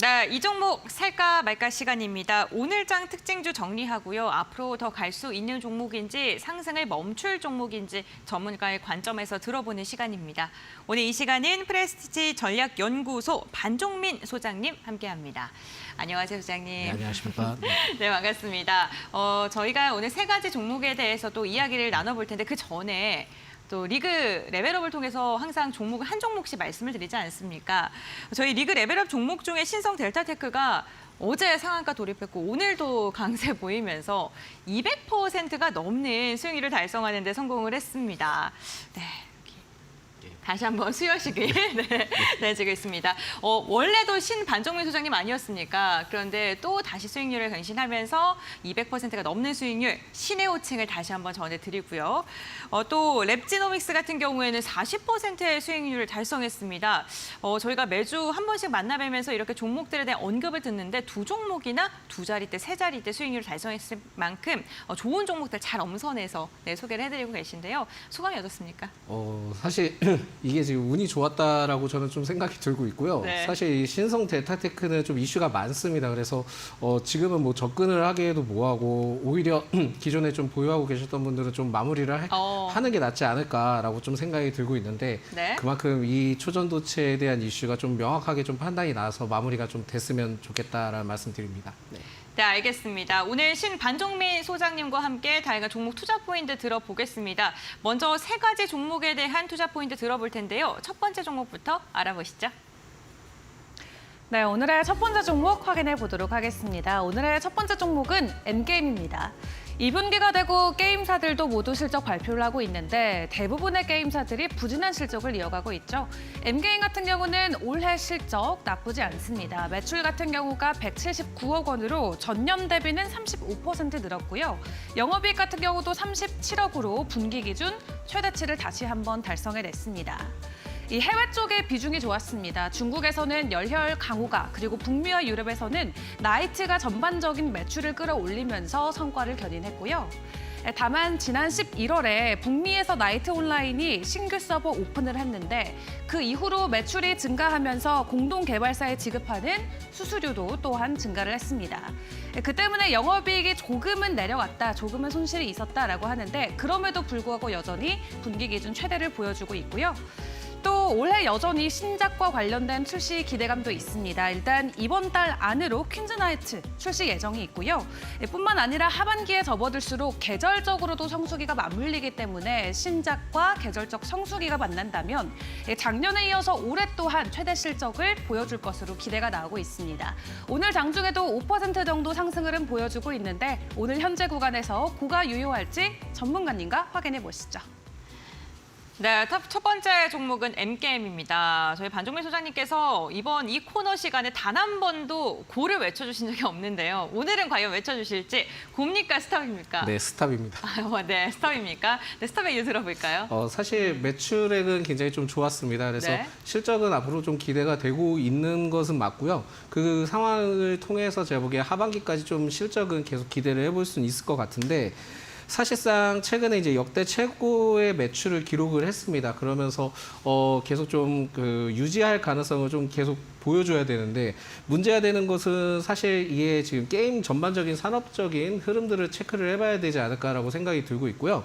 네, 이 종목 살까 말까 시간입니다. 오늘장 특징주 정리하고요. 앞으로 더 갈 수 있는 종목인지 상승을 멈출 종목인지 전문가의 관점에서 들어보는 시간입니다. 오늘 이 시간은 프레스티지 전략연구소 반종민 소장님 함께합니다. 안녕하세요, 소장님. 네, 안녕하십니까. 네, 반갑습니다. 저희가 오늘 세 가지 종목에 대해서 또 이야기를 나눠볼 텐데 그 전에 또 리그 레벨업을 통해서 항상 종목을 한 종목씩 말씀을 드리지 않습니까? 저희 리그 레벨업 종목 중에 신성 델타테크가 어제 상한가 돌입했고 오늘도 강세 보이면서 200%가 넘는 수익률을 달성하는 데 성공을 했습니다. 네. 다시 한번 수여식을 내주고 있습니다. 원래도 반종민 소장님 아니었습니까? 그런데 또 다시 수익률을 갱신하면서 200%가 넘는 수익률, 신의 호칭을 다시 한번 전해드리고요. 또 랩지노믹스 같은 경우에는 40%의 수익률을 달성했습니다. 저희가 매주 한 번씩 만나뵈면서 이렇게 종목들에 대한 언급을 듣는데 두 종목이나 두 자리대, 세 자리대 수익률을 달성했을 만큼 좋은 종목들 잘 엄선해서 소개를 해드리고 계신데요. 소감이 어떻습니까? 사실 이게 지금 운이 좋았다라고 저는 좀 생각이 들고 있고요. 네. 사실 이 신성 델타테크는 좀 이슈가 많습니다. 그래서 지금은 뭐 접근을 하기에도 뭐하고 오히려 기존에 좀 보유하고 계셨던 분들은 좀 마무리를 하는 게 낫지 않을까라고 좀 생각이 들고 있는데 네. 그만큼 이 초전도체에 대한 이슈가 좀 명확하게 좀 판단이 나서 마무리가 좀 됐으면 좋겠다라는 말씀드립니다. 네. 네, 알겠습니다. 오늘 반종민 소장님과 함께 다양한 종목 투자 포인트 들어보겠습니다. 먼저 세 가지 종목에 대한 투자 포인트 들어볼 텐데요. 첫 번째 종목부터 알아보시죠. 네, 오늘의 첫 번째 종목 확인해 보도록 하겠습니다. 오늘의 첫 번째 종목은 N게임입니다. 2분기가 되고 게임사들도 모두 실적 발표를 하고 있는데 대부분의 게임사들이 부진한 실적을 이어가고 있죠. N게임 같은 경우는 올해 실적 나쁘지 않습니다. 매출 같은 경우가 179억 원으로 전년 대비는 35% 늘었고요. 영업이익 같은 경우도 37억으로 분기 기준 최대치를 다시 한번 달성해냈습니다. 이 해외 쪽의 비중이 좋았습니다. 중국에서는 열혈 강호가 그리고 북미와 유럽에서는 나이트가 전반적인 매출을 끌어올리면서 성과를 견인했고요. 다만 지난 11월에 북미에서 나이트 온라인이 신규 서버 오픈을 했는데 그 이후로 매출이 증가하면서 공동 개발사에 지급하는 수수료도 또한 증가를 했습니다. 그 때문에 영업이익이 조금은 내려갔다, 조금은 손실이 있었다라고 하는데 그럼에도 불구하고 여전히 분기 기준 최대를 보여주고 있고요. 또 올해 여전히 신작과 관련된 출시 기대감도 있습니다. 일단 이번 달 안으로 퀸즈나이트 출시 예정이 있고요. 뿐만 아니라 하반기에 접어들수록 계절적으로도 성수기가 맞물리기 때문에 신작과 계절적 성수기가 만난다면 작년에 이어서 올해 또한 최대 실적을 보여줄 것으로 기대가 나오고 있습니다. 오늘 장중에도 5% 정도 상승을 보여주고 있는데 오늘 현재 구간에서 고가 유효할지 전문가님과 확인해 보시죠. 네, 첫 번째 종목은 N게임입니다. 저희 반종민 소장님께서 이번 이 코너 시간에 단 한 번도 고를 외쳐주신 적이 없는데요. 오늘은 과연 외쳐주실지 고입니까 스탑입니까? 네, 스탑입니다. 네, 스탑입니까? 네, 스탑의 이유 들어볼까요? 사실 매출액은 굉장히 좀 좋았습니다. 그래서 네. 실적은 앞으로 좀 기대가 되고 있는 것은 맞고요. 그 상황을 통해서 제가 보기에 하반기까지 좀 실적은 계속 기대를 해볼 수는 있을 것 같은데 사실상 최근에 이제 역대 최고의 매출을 기록을 했습니다. 그러면서 계속 좀 유지할 가능성을 좀 계속 보여줘야 되는데 문제가 되는 것은 사실 이게 지금 게임 전반적인 산업적인 흐름들을 체크를 해봐야 되지 않을까라고 생각이 들고 있고요.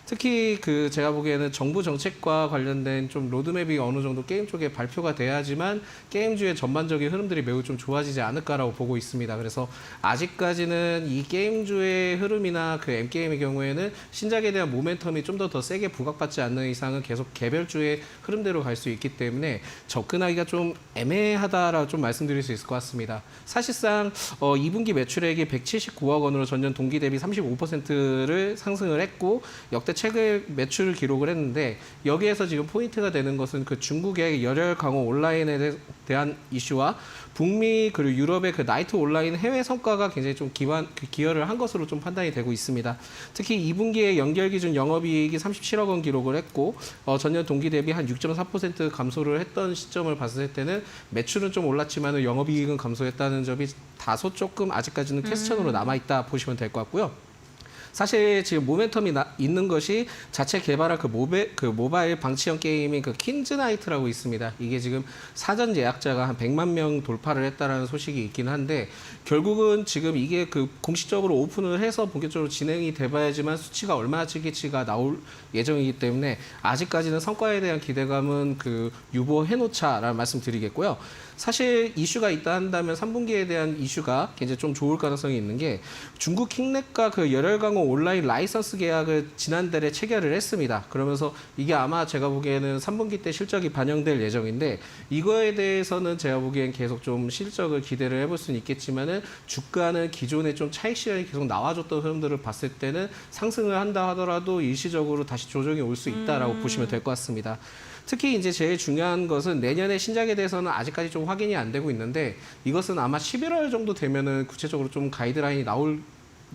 특히 제가 보기에는 정부 정책과 관련된 좀 로드맵이 어느 정도 게임 쪽에 발표가 돼야지만 게임주의 전반적인 흐름들이 매우 좀 좋아지지 않을까라고 보고 있습니다. 그래서 아직까지는 이 게임주의 흐름이나 N게임의 경우에는 신작에 대한 모멘텀이 좀 더 세게 부각받지 않는 이상은 계속 개별주의 흐름대로 갈 수 있기 때문에 접근하기가 좀 애매하다라고 좀 말씀드릴 수 있을 것 같습니다. 사실상 2분기 매출액이 179억 원으로 전년 동기 대비 35%를 상승을 했고 역대 최근 매출을 기록을 했는데 여기에서 지금 포인트가 되는 것은 중국의 열혈 강호 온라인에 대한 이슈와 북미 그리고 유럽의 나이트 온라인 해외 성과가 굉장히 좀 기여를 한 것으로 좀 판단이 되고 있습니다. 특히 2분기에 연결 기준 영업이익이 37억 원 기록을 했고 전년 동기 대비 한 6.4% 감소를 했던 시점을 봤을 때는 매출은 좀 올랐지만 영업이익은 감소했다는 점이 다소 조금 아직까지는 퀘스천으로 남아있다 보시면 될 것 같고요. 사실 지금 모멘텀이 있는 것이 자체 개발한 그 모바일 방치형 게임인 그 퀸즈나이트라고 있습니다. 이게 지금 사전 예약자가 한 100만 명 돌파를 했다라는 소식이 있긴 한데 결국은 지금 이게 그 공식적으로 오픈을 해서 본격적으로 진행이 돼봐야지만 수치가 얼마나 치기치가 나올 예정이기 때문에 아직까지는 성과에 대한 기대감은 그 유보해놓자라는 말씀드리겠고요. 사실 이슈가 있다 한다면 3분기에 대한 이슈가 굉장히 좀 좋을 가능성이 있는 게 중국 킹넷과 그 열혈강호 온라인 라이선스 계약을 지난달에 체결을 했습니다. 그러면서 이게 아마 제가 보기에는 3분기 때 실적이 반영될 예정인데 이거에 대해서는 제가 보기엔 계속 좀 실적을 기대를 해볼 수는 있겠지만은 주가는 기존에 좀 차익 실현이 계속 나와줬던 흐름들을 봤을 때는 상승을 한다 하더라도 일시적으로 다시 조정이 올 수 있다라고 보시면 될 것 같습니다. 특히 이제 제일 중요한 것은 내년의 신작에 대해서는 아직까지 좀 확인이 안 되고 있는데 이것은 아마 11월 정도 되면은 구체적으로 좀 가이드라인이 나올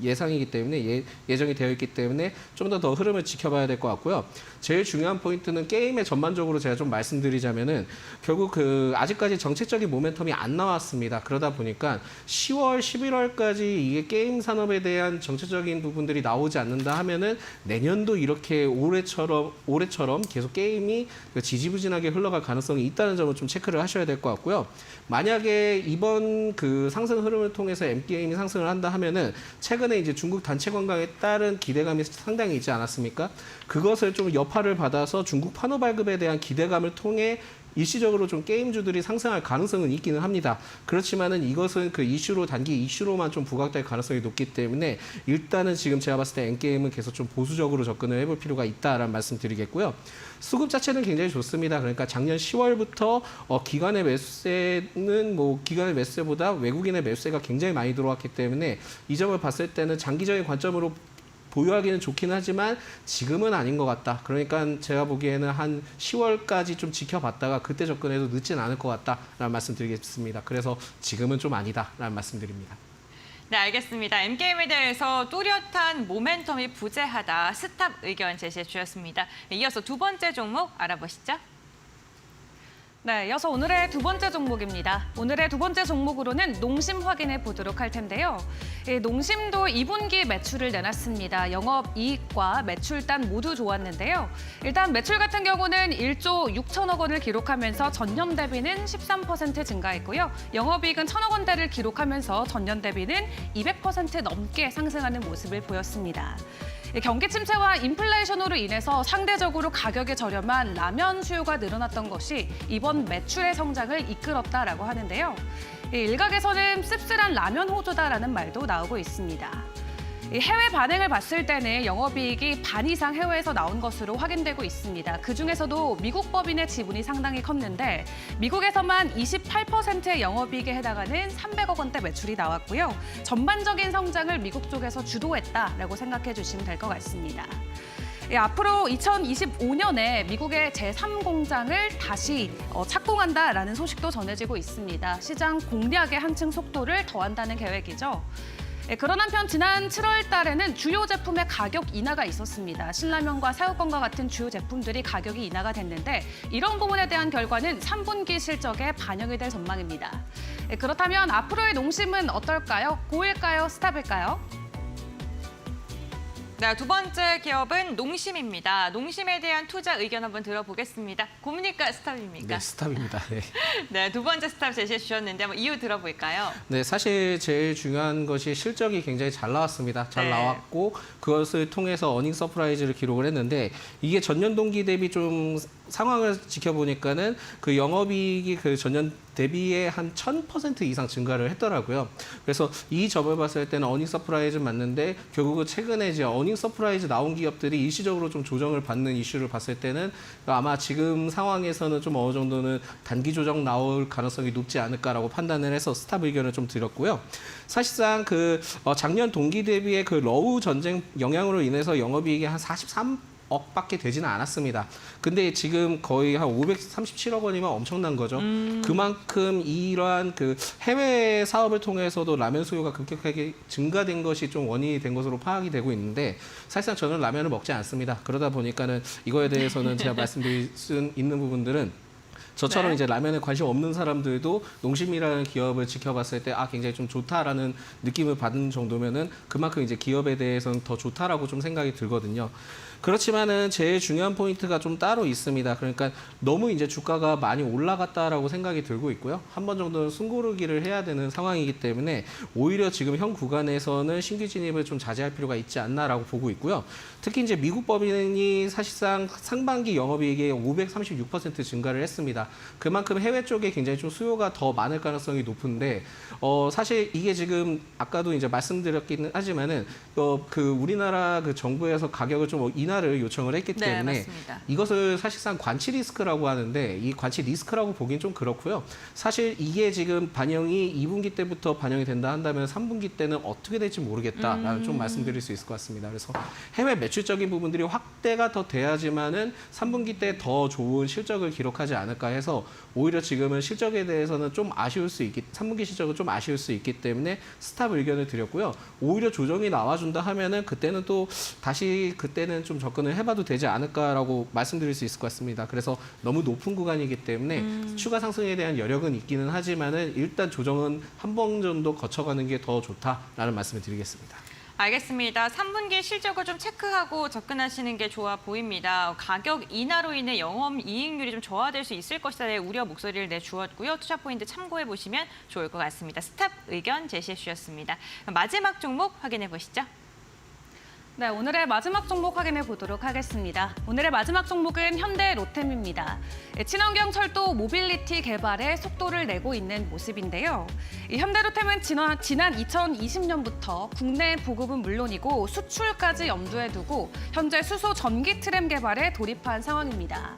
예상이기 때문에 예정이 되어 있기 때문에 좀 더 흐름을 지켜봐야 될 것 같고요. 제일 중요한 포인트는 게임에 전반적으로 제가 좀 말씀드리자면은 결국 그 아직까지 정책적인 모멘텀이 안 나왔습니다. 그러다 보니까 10월, 11월까지 이게 게임 산업에 대한 정책적인 부분들이 나오지 않는다 하면은 내년도 이렇게 올해처럼 계속 게임이 지지부진하게 흘러갈 가능성이 있다는 점을 좀 체크를 하셔야 될 것 같고요. 만약에 이번 그 상승 흐름을 통해서 M게임이 상승을 한다 하면은 최근에 이제 중국 단체 관광에 따른 기대감이 상당히 있지 않았습니까? 그것을 좀 여파를 받아서 중국 판호 발급에 대한 기대감을 통해 일시적으로 좀 게임주들이 상승할 가능성은 있기는 합니다. 그렇지만은 이것은 그 단기 이슈로만 좀 부각될 가능성이 높기 때문에 일단은 지금 제가 봤을 때 N게임은 계속 좀 보수적으로 접근을 해볼 필요가 있다라는 말씀 드리겠고요. 수급 자체는 굉장히 좋습니다. 그러니까 작년 10월부터 기관의 매수세는 기관의 매수세보다 외국인의 매수세가 굉장히 많이 들어왔기 때문에 이 점을 봤을 때는 장기적인 관점으로 보유하기는 좋긴 하지만 지금은 아닌 것 같다. 그러니까 제가 보기에는 한 10월까지 좀 지켜봤다가 그때 접근해도 늦진 않을 것 같다라는 말씀 드리겠습니다. 그래서 지금은 좀 아니다라는 말씀 드립니다. 네, 알겠습니다. M게임에 대해서 뚜렷한 모멘텀이 부재하다 스탑 의견 제시해 주셨습니다. 이어서 두 번째 종목 알아보시죠. 네, 이어서 오늘의 두 번째 종목입니다. 오늘의 두 번째 종목으로는 농심 확인해 보도록 할 텐데요. 농심도 2분기 매출을 내놨습니다. 영업이익과 매출단 모두 좋았는데요. 일단 매출 같은 경우는 1조 6천억 원을 기록하면서 전년 대비는 13% 증가했고요. 영업이익은 1천억 원대를 기록하면서 전년 대비는 200% 넘게 상승하는 모습을 보였습니다. 경기 침체와 인플레이션으로 인해서 상대적으로 가격이 저렴한 라면 수요가 늘어났던 것이 이번 매출의 성장을 이끌었다라고 하는데요. 일각에서는 씁쓸한 라면 호조다라는 말도 나오고 있습니다. 해외 반응을 봤을 때는 영업이익이 반 이상 해외에서 나온 것으로 확인되고 있습니다. 그중에서도 미국 법인의 지분이 상당히 컸는데 미국에서만 28%의 영업이익에 해당하는 300억 원대 매출이 나왔고요. 전반적인 성장을 미국 쪽에서 주도했다라고 생각해 주시면 될 것 같습니다. 앞으로 2025년에 미국의 제3공장을 다시 착공한다라는 소식도 전해지고 있습니다. 시장 공략에 한층 속도를 더한다는 계획이죠. 그런 한편 지난 7월 달에는 주요 제품의 가격 인하가 있었습니다. 신라면과 새우깡과 같은 주요 제품들이 가격이 인하가 됐는데 이런 부분에 대한 결과는 3분기 실적에 반영이 될 전망입니다. 그렇다면 앞으로의 농심은 어떨까요? 고일까요? 스탑일까요? 네, 두 번째 기업은 농심입니다. 농심에 대한 투자 의견 한번 들어보겠습니다. 고입니까 스탑입니까? 네, 스탑입니다. 네. 네, 두 번째 스탑 제시해 주셨는데 한번 이유 들어볼까요? 네, 사실 제일 중요한 것이 실적이 굉장히 잘 나왔습니다. 잘 네. 나왔고 그것을 통해서 어닝 서프라이즈를 기록을 했는데 이게 전년 동기 대비 좀 상황을 지켜보니까는 그 영업이익이 그 전년 대비에 한 1000% 이상 증가를 했더라고요. 그래서 이 점을 봤을 때는 어닝 서프라이즈 맞는데 결국은 최근에 이제 어닝 서프라이즈 나온 기업들이 일시적으로 좀 조정을 받는 이슈를 봤을 때는 아마 지금 상황에서는 좀 어느 정도는 단기 조정 나올 가능성이 높지 않을까라고 판단을 해서 스탑 의견을 좀 드렸고요. 사실상 그 작년 동기 대비의 그 러우 전쟁 영향으로 인해서 영업이익이 한 43억밖에 되지는 않았습니다. 근데 지금 거의 한 537억 원이면 엄청난 거죠. 그만큼 이러한 그 해외 사업을 통해서도 라면 수요가 급격하게 증가된 것이 좀 원인이 된 것으로 파악이 되고 있는데 사실상 저는 라면을 먹지 않습니다. 그러다 보니까는 이거에 대해서는 제가 말씀드릴 수 있는 부분들은 저처럼 네. 이제 라면에 관심 없는 사람들도 농심이라는 기업을 지켜봤을 때 굉장히 좀 좋다라는 느낌을 받은 정도면은 그만큼 이제 기업에 대해서는 더 좋다라고 좀 생각이 들거든요. 그렇지만은 제일 중요한 포인트가 좀 따로 있습니다. 그러니까 너무 이제 주가가 많이 올라갔다라고 생각이 들고 있고요. 한 번 정도는 숨고르기를 해야 되는 상황이기 때문에 오히려 지금 현 구간에서는 신규 진입을 좀 자제할 필요가 있지 않나라고 보고 있고요. 특히 이제 미국 법인이 사실상 상반기 영업이익이 536% 증가를 했습니다. 그만큼 해외 쪽에 굉장히 좀 수요가 더 많을 가능성이 높은데 사실 이게 지금 아까도 이제 말씀드렸기는 하지만은 그 우리나라 그 정부에서 가격을 좀 인하를 요청을 했기 네, 때문에 맞습니다. 이것을 사실상 관치 리스크라고 하는데 이 관치 리스크라고 보긴 좀 그렇고요. 사실 이게 지금 반영이 2분기 때부터 반영이 된다 한다면 3분기 때는 어떻게 될지 모르겠다라는 좀 말씀드릴 수 있을 것 같습니다. 그래서 해외 매출적인 부분들이 확대가 더 돼야지만은 3분기 때 더 좋은 실적을 기록하지 않을까 해서 오히려 지금은 실적에 대해서는 좀 아쉬울 수 있기 3분기 실적은 좀 아쉬울 수 있기 때문에 스탑 의견을 드렸고요. 오히려 조정이 나와준다 하면은 그때는 또 다시 그때는 좀 접근을 해봐도 되지 않을까라고 말씀드릴 수 있을 것 같습니다. 그래서 너무 높은 구간이기 때문에 추가 상승에 대한 여력은 있기는 하지만은 일단 조정은 한 번 정도 거쳐가는 게 더 좋다라는 말씀을 드리겠습니다. 알겠습니다. 3분기 실적을 좀 체크하고 접근하시는 게 좋아 보입니다. 가격 인하로 인해 영업이익률이 좀 저하될 수 있을 것이다의 우려 목소리를 내주었고요. 투자 포인트 참고해 보시면 좋을 것 같습니다. 스탑 의견 제시해 주셨습니다. 마지막 종목 확인해 보시죠. 네, 오늘의 마지막 종목 확인해 보도록 하겠습니다. 오늘의 마지막 종목은 현대로템입니다. 친환경 철도 모빌리티 개발에 속도를 내고 있는 모습인데요. 이 현대로템은 지난 2020년부터 국내 보급은 물론이고 수출까지 염두에 두고 현재 수소 전기 트램 개발에 돌입한 상황입니다.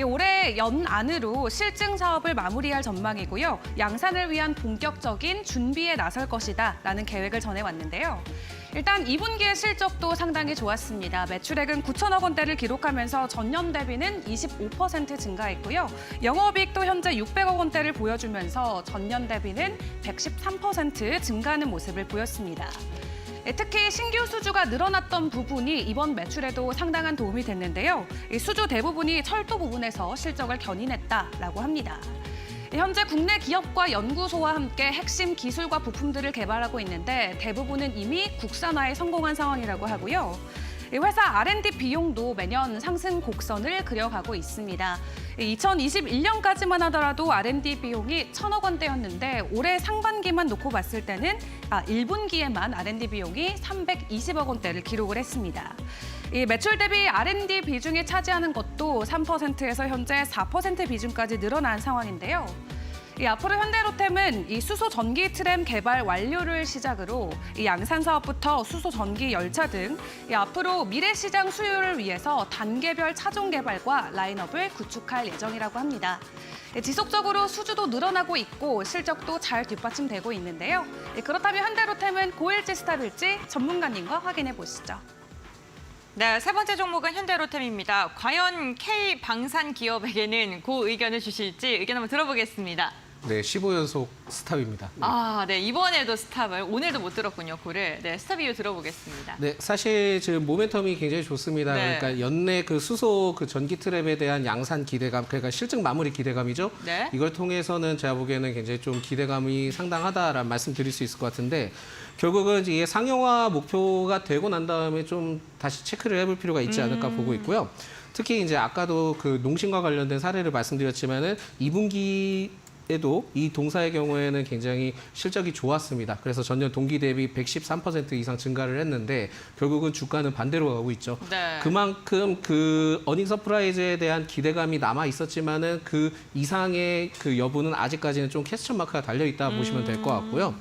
올해 연 안으로 실증 사업을 마무리할 전망이고요. 양산을 위한 본격적인 준비에 나설 것이다라는 계획을 전해왔는데요. 일단 2분기의 실적도 상당히 좋았습니다. 매출액은 9천억 원대를 기록하면서 전년 대비는 25% 증가했고요. 영업이익도 현재 600억 원대를 보여주면서 전년 대비는 113% 증가하는 모습을 보였습니다. 특히 신규 수주가 늘어났던 부분이 이번 매출에도 상당한 도움이 됐는데요. 이 수주 대부분이 철도 부분에서 실적을 견인했다라고 합니다. 현재 국내 기업과 연구소와 함께 핵심 기술과 부품들을 개발하고 있는데 대부분은 이미 국산화에 성공한 상황이라고 하고요. 회사 R&D 비용도 매년 상승 곡선을 그려가고 있습니다. 2021년까지만 하더라도 R&D 비용이 1,000억 원대였는데 올해 상반기만 놓고 봤을 때는 1분기에만 R&D 비용이 320억 원대를 기록을 했습니다. 이 매출 대비 R&D 비중이 차지하는 것도 3%에서 현재 4% 비중까지 늘어난 상황인데요. 앞으로 현대로템은 이 수소 전기 트램 개발 완료를 시작으로 이 양산 사업부터 수소 전기 열차 등 앞으로 미래 시장 수요를 위해서 단계별 차종 개발과 라인업을 구축할 예정이라고 합니다. 지속적으로 수주도 늘어나고 있고 실적도 잘 뒷받침되고 있는데요. 그렇다면 현대로템은 고일지 스탑일지 전문가님과 확인해 보시죠. 네, 세 번째 종목은 현대로템입니다. 과연 K 방산 기업에게는 고 의견을 주실지 의견 한번 들어보겠습니다. 네, 15연속 스탑입니다. 네, 이번에도 스탑을 오늘도 못 들었군요. 고를. 네, 스탑 이유 들어보겠습니다. 네, 사실 지금 모멘텀이 굉장히 좋습니다. 네. 그러니까 연내 그 수소 그 전기 트랩에 대한 양산 기대감, 그러니까 실증 마무리 기대감이죠. 네. 이걸 통해서는 제가 보기에는 굉장히 좀 기대감이 상당하다라는 말씀 드릴 수 있을 것 같은데 결국은 이게 상용화 목표가 되고 난 다음에 좀 다시 체크를 해볼 필요가 있지 않을까 보고 있고요. 특히 이제 아까도 그 농심과 관련된 사례를 말씀드렸지만은 2분기 에도 이 동사의 경우에는 굉장히 실적이 좋았습니다. 그래서 전년 동기 대비 113% 이상 증가를 했는데 결국은 주가는 반대로 가고 있죠. 네. 그만큼 그 어닝 서프라이즈에 대한 기대감이 남아 있었지만은 그 이상의 그 여부는 아직까지는 좀 퀘스천 마크가 달려 있다 보시면 될 것 같고요.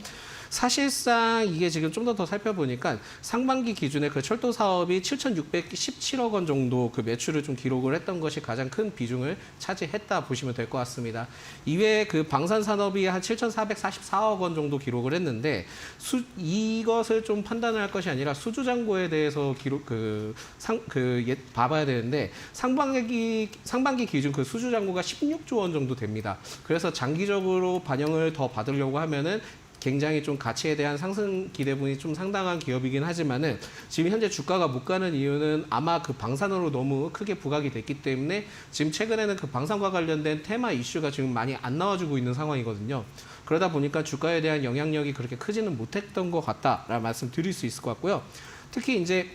사실상 이게 지금 좀 더 살펴보니까 상반기 기준에 그 철도 사업이 7,617억 원 정도 그 매출을 좀 기록을 했던 것이 가장 큰 비중을 차지했다 보시면 될 것 같습니다. 이외에 그 방산 산업이 한 7,444억 원 정도 기록을 했는데 이것을 좀 판단을 할 것이 아니라 수주 잔고에 대해서 봐봐야 되는데 상반기 기준 그 수주 잔고가 16조 원 정도 됩니다. 그래서 장기적으로 반영을 더 받으려고 하면은 굉장히 좀 가치에 대한 상승 기대분이 좀 상당한 기업이긴 하지만은 지금 현재 주가가 못 가는 이유는 아마 그 방산으로 너무 크게 부각이 됐기 때문에 지금 최근에는 그 방산과 관련된 테마 이슈가 지금 많이 안 나와주고 있는 상황이거든요. 그러다 보니까 주가에 대한 영향력이 그렇게 크지는 못했던 것 같다라는 말씀 드릴 수 있을 것 같고요. 특히 이제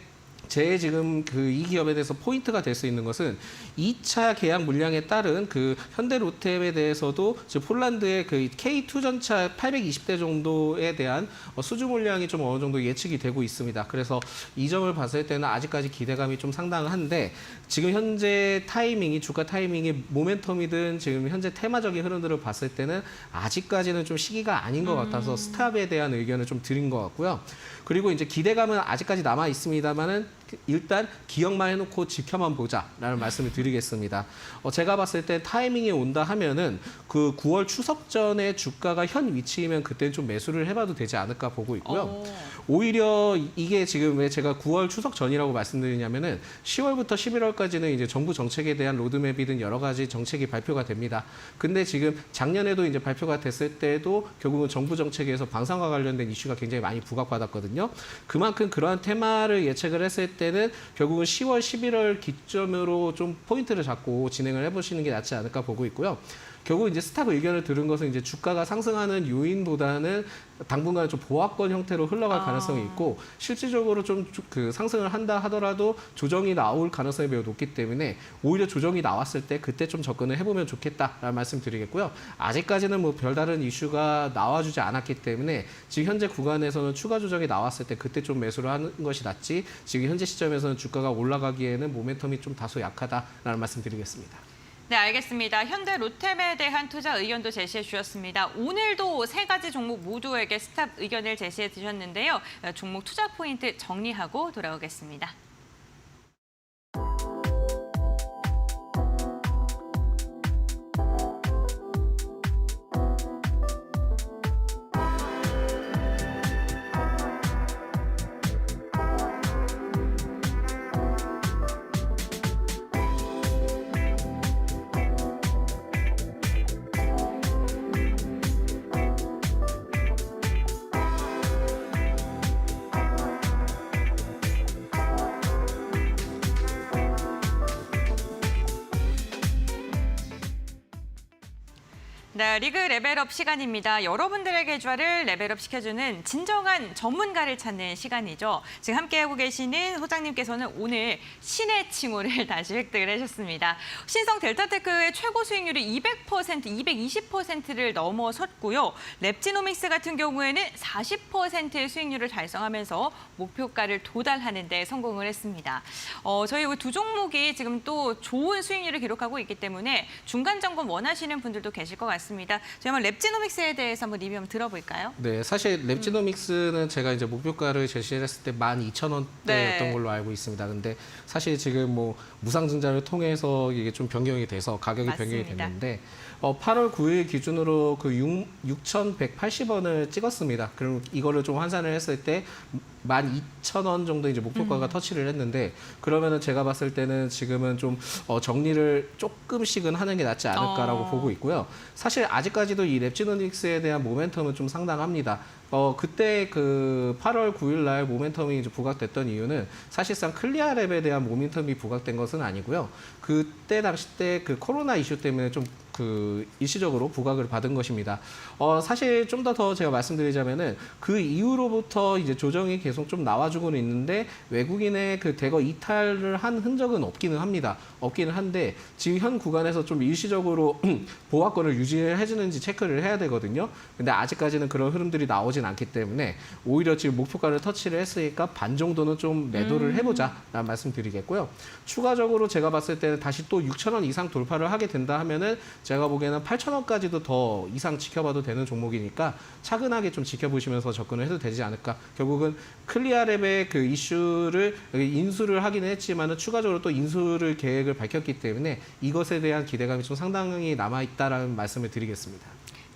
제 지금 그 이 기업에 대해서 포인트가 될 수 있는 것은 2차 계약 물량에 따른 그 현대로템에 대해서도 지금 폴란드의 그 K2 전차 820대 정도에 대한 수주 물량이 좀 어느 정도 예측이 되고 있습니다. 그래서 이 점을 봤을 때는 아직까지 기대감이 좀 상당한데 지금 현재 타이밍이 주가 타이밍이 모멘텀이든 지금 현재 테마적인 흐름들을 봤을 때는 아직까지는 좀 시기가 아닌 것 같아서 스탑에 대한 의견을 좀 드린 것 같고요. 그리고 이제 기대감은 아직까지 남아 있습니다만은 일단 기억만 해놓고 지켜만 보자라는 말씀을 드리겠습니다. 제가 봤을 때 타이밍이 온다 하면은 그 9월 추석 전에 주가가 현 위치이면 그때는 좀 매수를 해봐도 되지 않을까 보고 있고요. 오히려 이게 지금 왜 제가 9월 추석 전이라고 말씀드리냐면은 10월부터 11월까지는 이제 정부 정책에 대한 로드맵이든 여러 가지 정책이 발표가 됩니다. 근데 지금 작년에도 이제 발표가 됐을 때도 결국은 정부 정책에서 방산과 관련된 이슈가 굉장히 많이 부각받았거든요. 그만큼 그러한 테마를 예측을 했을 때는 결국은 10월, 11월 기점으로 좀 포인트를 잡고 진행을 해보시는 게 낫지 않을까 보고 있고요. 결국 이제 스탑 의견을 들은 것은 이제 주가가 상승하는 요인보다는 당분간 좀 보합권 형태로 흘러갈 가능성이 있고 실질적으로 좀 그 상승을 한다 하더라도 조정이 나올 가능성이 매우 높기 때문에 오히려 조정이 나왔을 때 그때 좀 접근을 해보면 좋겠다라는 말씀 드리겠고요. 아직까지는 뭐 별다른 이슈가 나와주지 않았기 때문에 지금 현재 구간에서는 추가 조정이 나왔을 때 그때 좀 매수를 하는 것이 낫지 지금 현재 시점에서는 주가가 올라가기에는 모멘텀이 좀 다소 약하다라는 말씀 드리겠습니다. 네, 알겠습니다. 현대 로템에 대한 투자 의견도 제시해 주셨습니다. 오늘도 세 가지 종목 모두에게 스탑 의견을 제시해 주셨는데요. 종목 투자 포인트 정리하고 돌아오겠습니다. 네, 리그 레벨업 시간입니다. 여러분들의 계좌를 레벨업 시켜주는 진정한 전문가를 찾는 시간이죠. 지금 함께하고 계시는 소장님께서는 오늘 신의 칭호를 다시 획득을 하셨습니다. 신성 델타테크의 최고 수익률이 200%, 220%를 넘어섰고요. 랩지노믹스 같은 경우에는 40%의 수익률을 달성하면서 목표가를 도달하는 데 성공을 했습니다. 저희 두 종목이 지금 또 좋은 수익률을 기록하고 있기 때문에 중간 점검 원하시는 분들도 계실 것 같습니다. 저희 한번 랩지노믹스에 대해서 한번 리뷰 한번 들어볼까요? 네, 사실 랩지노믹스는 제가 이제 목표가를 제시했을 때 12,000원대였던 네. 걸로 알고 있습니다. 근데 사실 지금 뭐 무상증자를 통해서 이게 좀 변경이 돼서 가격이 맞습니다. 변경이 됐는데 8월 9일 기준으로 그 6,180원을 찍었습니다. 그럼 이거를 좀 환산을 했을 때 12,000원 정도 이제 목표가가 터치를 했는데 그러면은 제가 봤을 때는 지금은 좀 정리를 조금씩은 하는 게 낫지 않을까라고 보고 있고요. 사실 아직까지도 이 랩지노믹스에 대한 모멘텀은 좀 상당합니다. 그때 그 8월 9일 날 모멘텀이 이제 부각됐던 이유는 사실상 클리아랩에 대한 모멘텀이 부각된 것은 아니고요. 그때 당시 때 그 코로나 이슈 때문에 좀 그 일시적으로 부각을 받은 것입니다. 사실 좀 더 제가 말씀드리자면은 그 이후로부터 이제 조정이 계속 좀 나와주고는 있는데 외국인의 그 대거 이탈을 한 흔적은 없기는 합니다. 없기는 한데 지금 현 구간에서 좀 일시적으로 보합권을 유지해주는지 체크를 해야 되거든요. 근데 아직까지는 그런 흐름들이 나오진 않기 때문에 오히려 지금 목표가를 터치를 했으니까 반 정도는 좀 매도를 해보자라는 말씀드리겠고요. 추가적으로 제가 봤을 때는 다시 또 6,000원 이상 돌파를 하게 된다 하면은 제가 보기에는 8,000원까지도 더 이상 지켜봐도 되는 종목이니까 차근하게 좀 지켜보시면서 접근을 해도 되지 않을까. 결국은 클리아랩의 그 이슈를 인수를 하기는 했지만은 추가적으로 또 인수를 계획을 밝혔기 때문에 이것에 대한 기대감이 좀 상당히 남아있다라는 말씀을 드리겠습니다.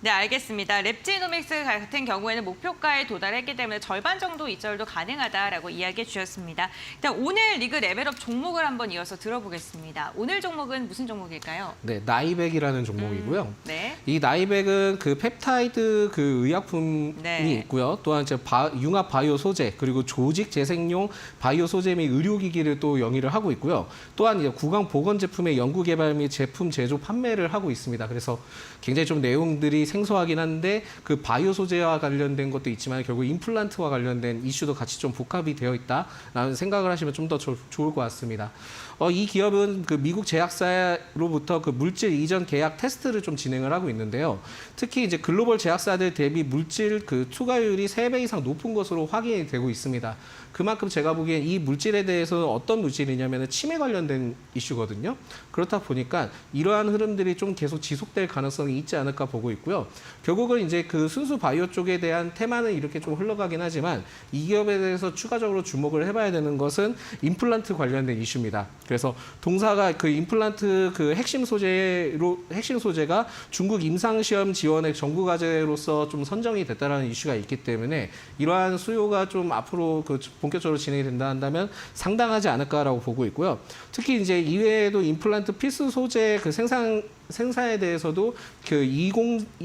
네, 알겠습니다. 랩지노믹스 같은 경우에는 목표가에 도달했기 때문에 절반 정도 이절도 가능하다라고 이야기해 주셨습니다. 일단 오늘 리그 레벨업 종목을 한번 이어서 들어보겠습니다. 오늘 종목은 무슨 종목일까요? 네, 나이백이라는 종목이고요. 네. 이 나이백은 그 펩타이드 그 의약품이 네. 있고요. 또한 이제 융합 바이오 소재 그리고 조직 재생용 바이오 소재 및 의료기기를 또 영위를 하고 있고요. 또한 이제 구강 보건 제품의 연구 개발 및 제품 제조 판매를 하고 있습니다. 그래서 굉장히 좀 내용들이 생소하긴 한데 그 바이오 소재와 관련된 것도 있지만 결국 임플란트와 관련된 이슈도 같이 좀 복합이 되어 있다라는 생각을 하시면 좀 더 좋을 것 같습니다. 이 기업은 그 미국 제약사로부터 그 물질 이전 계약 테스트를 좀 진행을 하고 있는데요. 특히 이제 글로벌 제약사들 대비 물질 그 투과율이 3배 이상 높은 것으로 확인이 되고 있습니다. 그만큼 제가 보기엔 이 물질에 대해서는 어떤 물질이냐면 치매 관련된 이슈거든요. 그렇다 보니까 이러한 흐름들이 좀 계속 지속될 가능성이 있지 않을까 보고 있고요. 결국은 이제 그 순수 바이오 쪽에 대한 테마는 이렇게 좀 흘러가긴 하지만 이 기업에 대해서 추가적으로 주목을 해봐야 되는 것은 임플란트 관련된 이슈입니다. 그래서 동사가 그 임플란트 그 핵심 소재가 중국 임상시험 지원의 정부 과제로서 좀 선정이 됐다라는 이슈가 있기 때문에 이러한 수요가 좀 앞으로 그 본격적으로 진행이 된다 한다면 상당하지 않을까라고 보고 있고요. 특히 이제 이외에도 임플란트 필수 소재 그 생산에 대해서도 그 이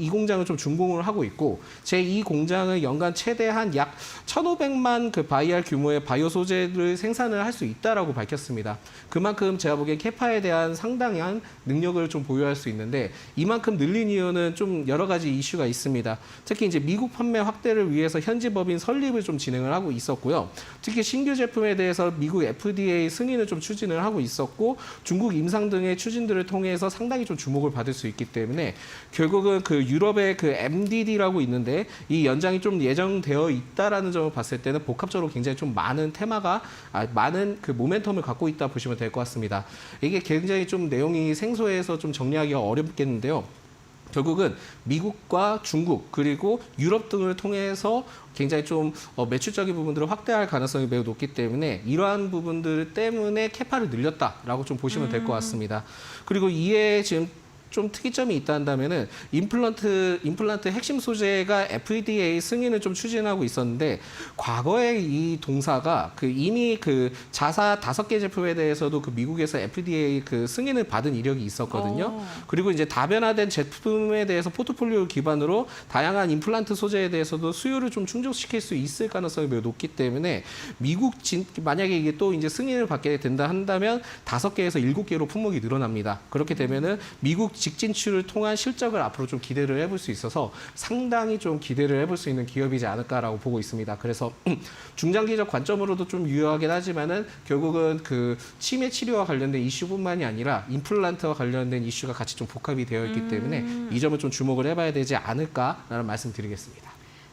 공장을 좀 준공을 하고 있고 제2 공장은 연간 최대한 약 1,500만 그 바이알 규모의 바이오 소재를 생산을 할 수 있다라고 밝혔습니다. 그만큼 제가 보기엔 캐파에 대한 상당한 능력을 좀 보유할 수 있는데 이만큼 늘린 이유는 좀 여러 가지 이슈가 있습니다. 특히 이제 미국 판매 확대를 위해서 현지 법인 설립을 좀 진행을 하고 있었고요. 특히 신규 제품에 대해서 미국 FDA 승인을 좀 추진을 하고 있었고 중국 임상 등의 추진들을 통해서 상당히 좀 주목을 받을 수 있기 때문에 결국은 그 유럽의 그 MDD라고 있는데 이 연장이 좀 예정되어 있다라는 점을 봤을 때는 복합적으로 굉장히 좀 많은 테마가 많은 그 모멘텀을 갖고 있다 보시면 될 것 같습니다. 이게 굉장히 좀 내용이 생소해서 좀 정리하기가 어렵겠는데요. 결국은 미국과 중국 그리고 유럽 등을 통해서 굉장히 좀 매출적인 부분들을 확대할 가능성이 매우 높기 때문에 이러한 부분들 때문에 캐파를 늘렸다라고 좀 보시면 될 것 같습니다. 그리고 이에 지금 좀 특이점이 있다 한다면은 임플란트 핵심 소재가 FDA 승인을 좀 추진하고 있었는데 과거에 이 동사가 그 이미 그 자사 5개 제품에 대해서도 그 미국에서 FDA 그 승인을 받은 이력이 있었거든요. 그리고 이제 다변화된 제품에 대해서 포트폴리오 기반으로 다양한 임플란트 소재에 대해서도 수요를 좀 충족시킬 수 있을 가능성이 매우 높기 때문에 만약에 이게 또 이제 승인을 받게 된다 한다면 5개에서 7개로 품목이 늘어납니다. 그렇게 되면은 미국 직진출을 통한 실적을 앞으로 좀 기대를 해볼 수 있어서 상당히 좀 기대를 해볼 수 있는 기업이지 않을까라고 보고 있습니다. 그래서 중장기적 관점으로도 좀 유효하긴 하지만은 결국은 그 치매 치료와 관련된 이슈뿐만이 아니라 임플란트와 관련된 이슈가 같이 좀 복합이 되어 있기 때문에 이 점을 좀 주목을 해봐야 되지 않을까라는 말씀드리겠습니다.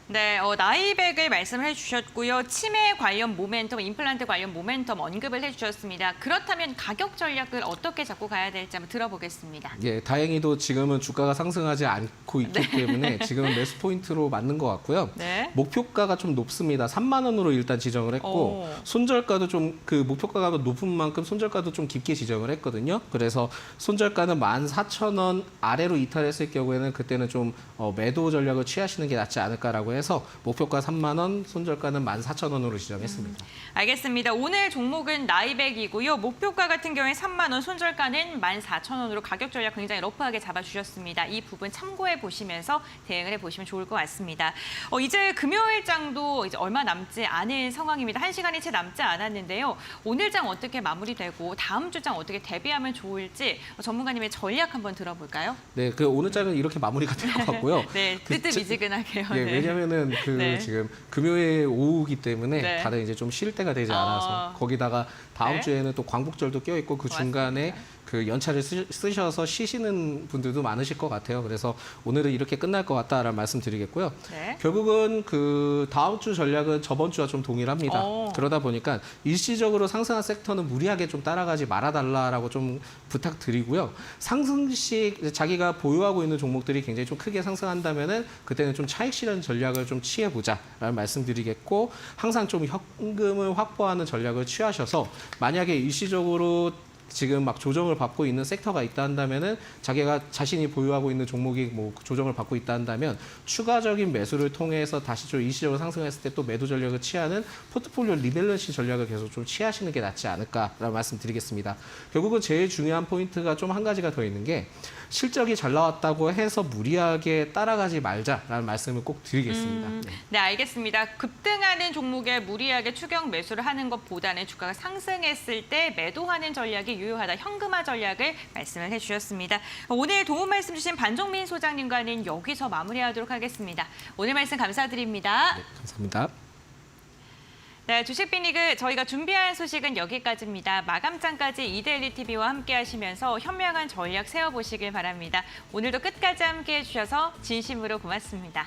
네, 나이백을 말씀해 주셨고요. 치매 관련 모멘텀, 임플란트 관련 모멘텀 언급을 해주셨습니다. 그렇다면 가격 전략을 어떻게 잡고 가야 될지 한번 들어보겠습니다. 예, 다행히도 지금은 주가가 상승하지 않고 있기 때문에 지금은 매수 포인트로 맞는 것 같고요. 네. 목표가가 좀 높습니다. 3만 원으로 일단 지정을 했고 손절가도 좀 그 목표가가 높은 만큼 손절가도 좀 깊게 지정을 했거든요. 그래서 손절가는 14,000원 아래로 이탈했을 경우에는 그때는 좀 매도 전략을 취하시는 게 낫지 않을까라고 해서 목표가 3만 원, 손절가는 14,000원으로 지정했습니다. 알겠습니다. 오늘 종목은 나이백이고요. 목표가 같은 경우에 3만 원, 손절가는 14,000원으로 가격 전략 굉장히 러프하게 잡아주셨습니다. 이 부분 참고해 보시면서 대응을 해보시면 좋을 것 같습니다. 이제 금요일장도 이제 얼마 남지 않은 상황입니다. 1시간이 채 남지 않았는데요. 오늘 장 어떻게 마무리되고 다음 주장 어떻게 대비하면 좋을지 전문가님의 전략 한번 들어볼까요? 네, 그 오늘 장은 이렇게 마무리가 될 것 같고요. 네, 뜨뜻미지근하게요. 네, 왜냐면은 그 네. 지금 금요일 오후이기 때문에 네. 다들 이제 좀 쉴 때가 되지 않아서 거기다가 다음 네. 주에는 또 광복절도 껴 있고 그 중간에 그 연차를 쓰셔서 쉬시는 분들도 많으실 것 같아요. 그래서 오늘은 이렇게 끝날 것 같다라는 말씀드리겠고요. 네. 결국은 그 다음 주 전략은 저번 주와 좀 동일합니다. 그러다 보니까 일시적으로 상승한 섹터는 무리하게 좀 따라가지 말아달라라고 좀 부탁드리고요. 상승 시 자기가 보유하고 있는 종목들이 굉장히 좀 크게 상승한다면은 그때는 좀 차익 실현 전략을 좀 취해보자라는 말씀드리겠고 항상 좀 현금을 확보하는 전략을 취하셔서 만약에 일시적으로 지금 막 조정을 받고 있는 섹터가 있다 한다면은 자기가 자신이 보유하고 있는 종목이 뭐 조정을 받고 있다 한다면 추가적인 매수를 통해서 다시 좀 일시적으로 상승했을 때 또 매도 전략을 취하는 포트폴리오 리밸런싱 전략을 계속 좀 취하시는 게 낫지 않을까라는 말씀드리겠습니다. 결국은 제일 중요한 포인트가 좀 한 가지가 더 있는 게 실적이 잘 나왔다고 해서 무리하게 따라가지 말자라는 말씀을 꼭 드리겠습니다. 네. 네, 알겠습니다. 급등하는 종목에 무리하게 추격 매수를 하는 것보다는 주가가 상승했을 때 매도하는 전략이 유효하다. 현금화 전략을 말씀을 해주셨습니다. 오늘 도움 말씀 주신 반종민 소장님과는 여기서 마무리하도록 하겠습니다. 오늘 말씀 감사드립니다. 네, 감사합니다. 네, 주식빅리그 저희가 준비한 소식은 여기까지입니다. 마감장까지 이데일리 TV와 함께 하시면서 현명한 전략 세워보시길 바랍니다. 오늘도 끝까지 함께 해주셔서 진심으로 고맙습니다.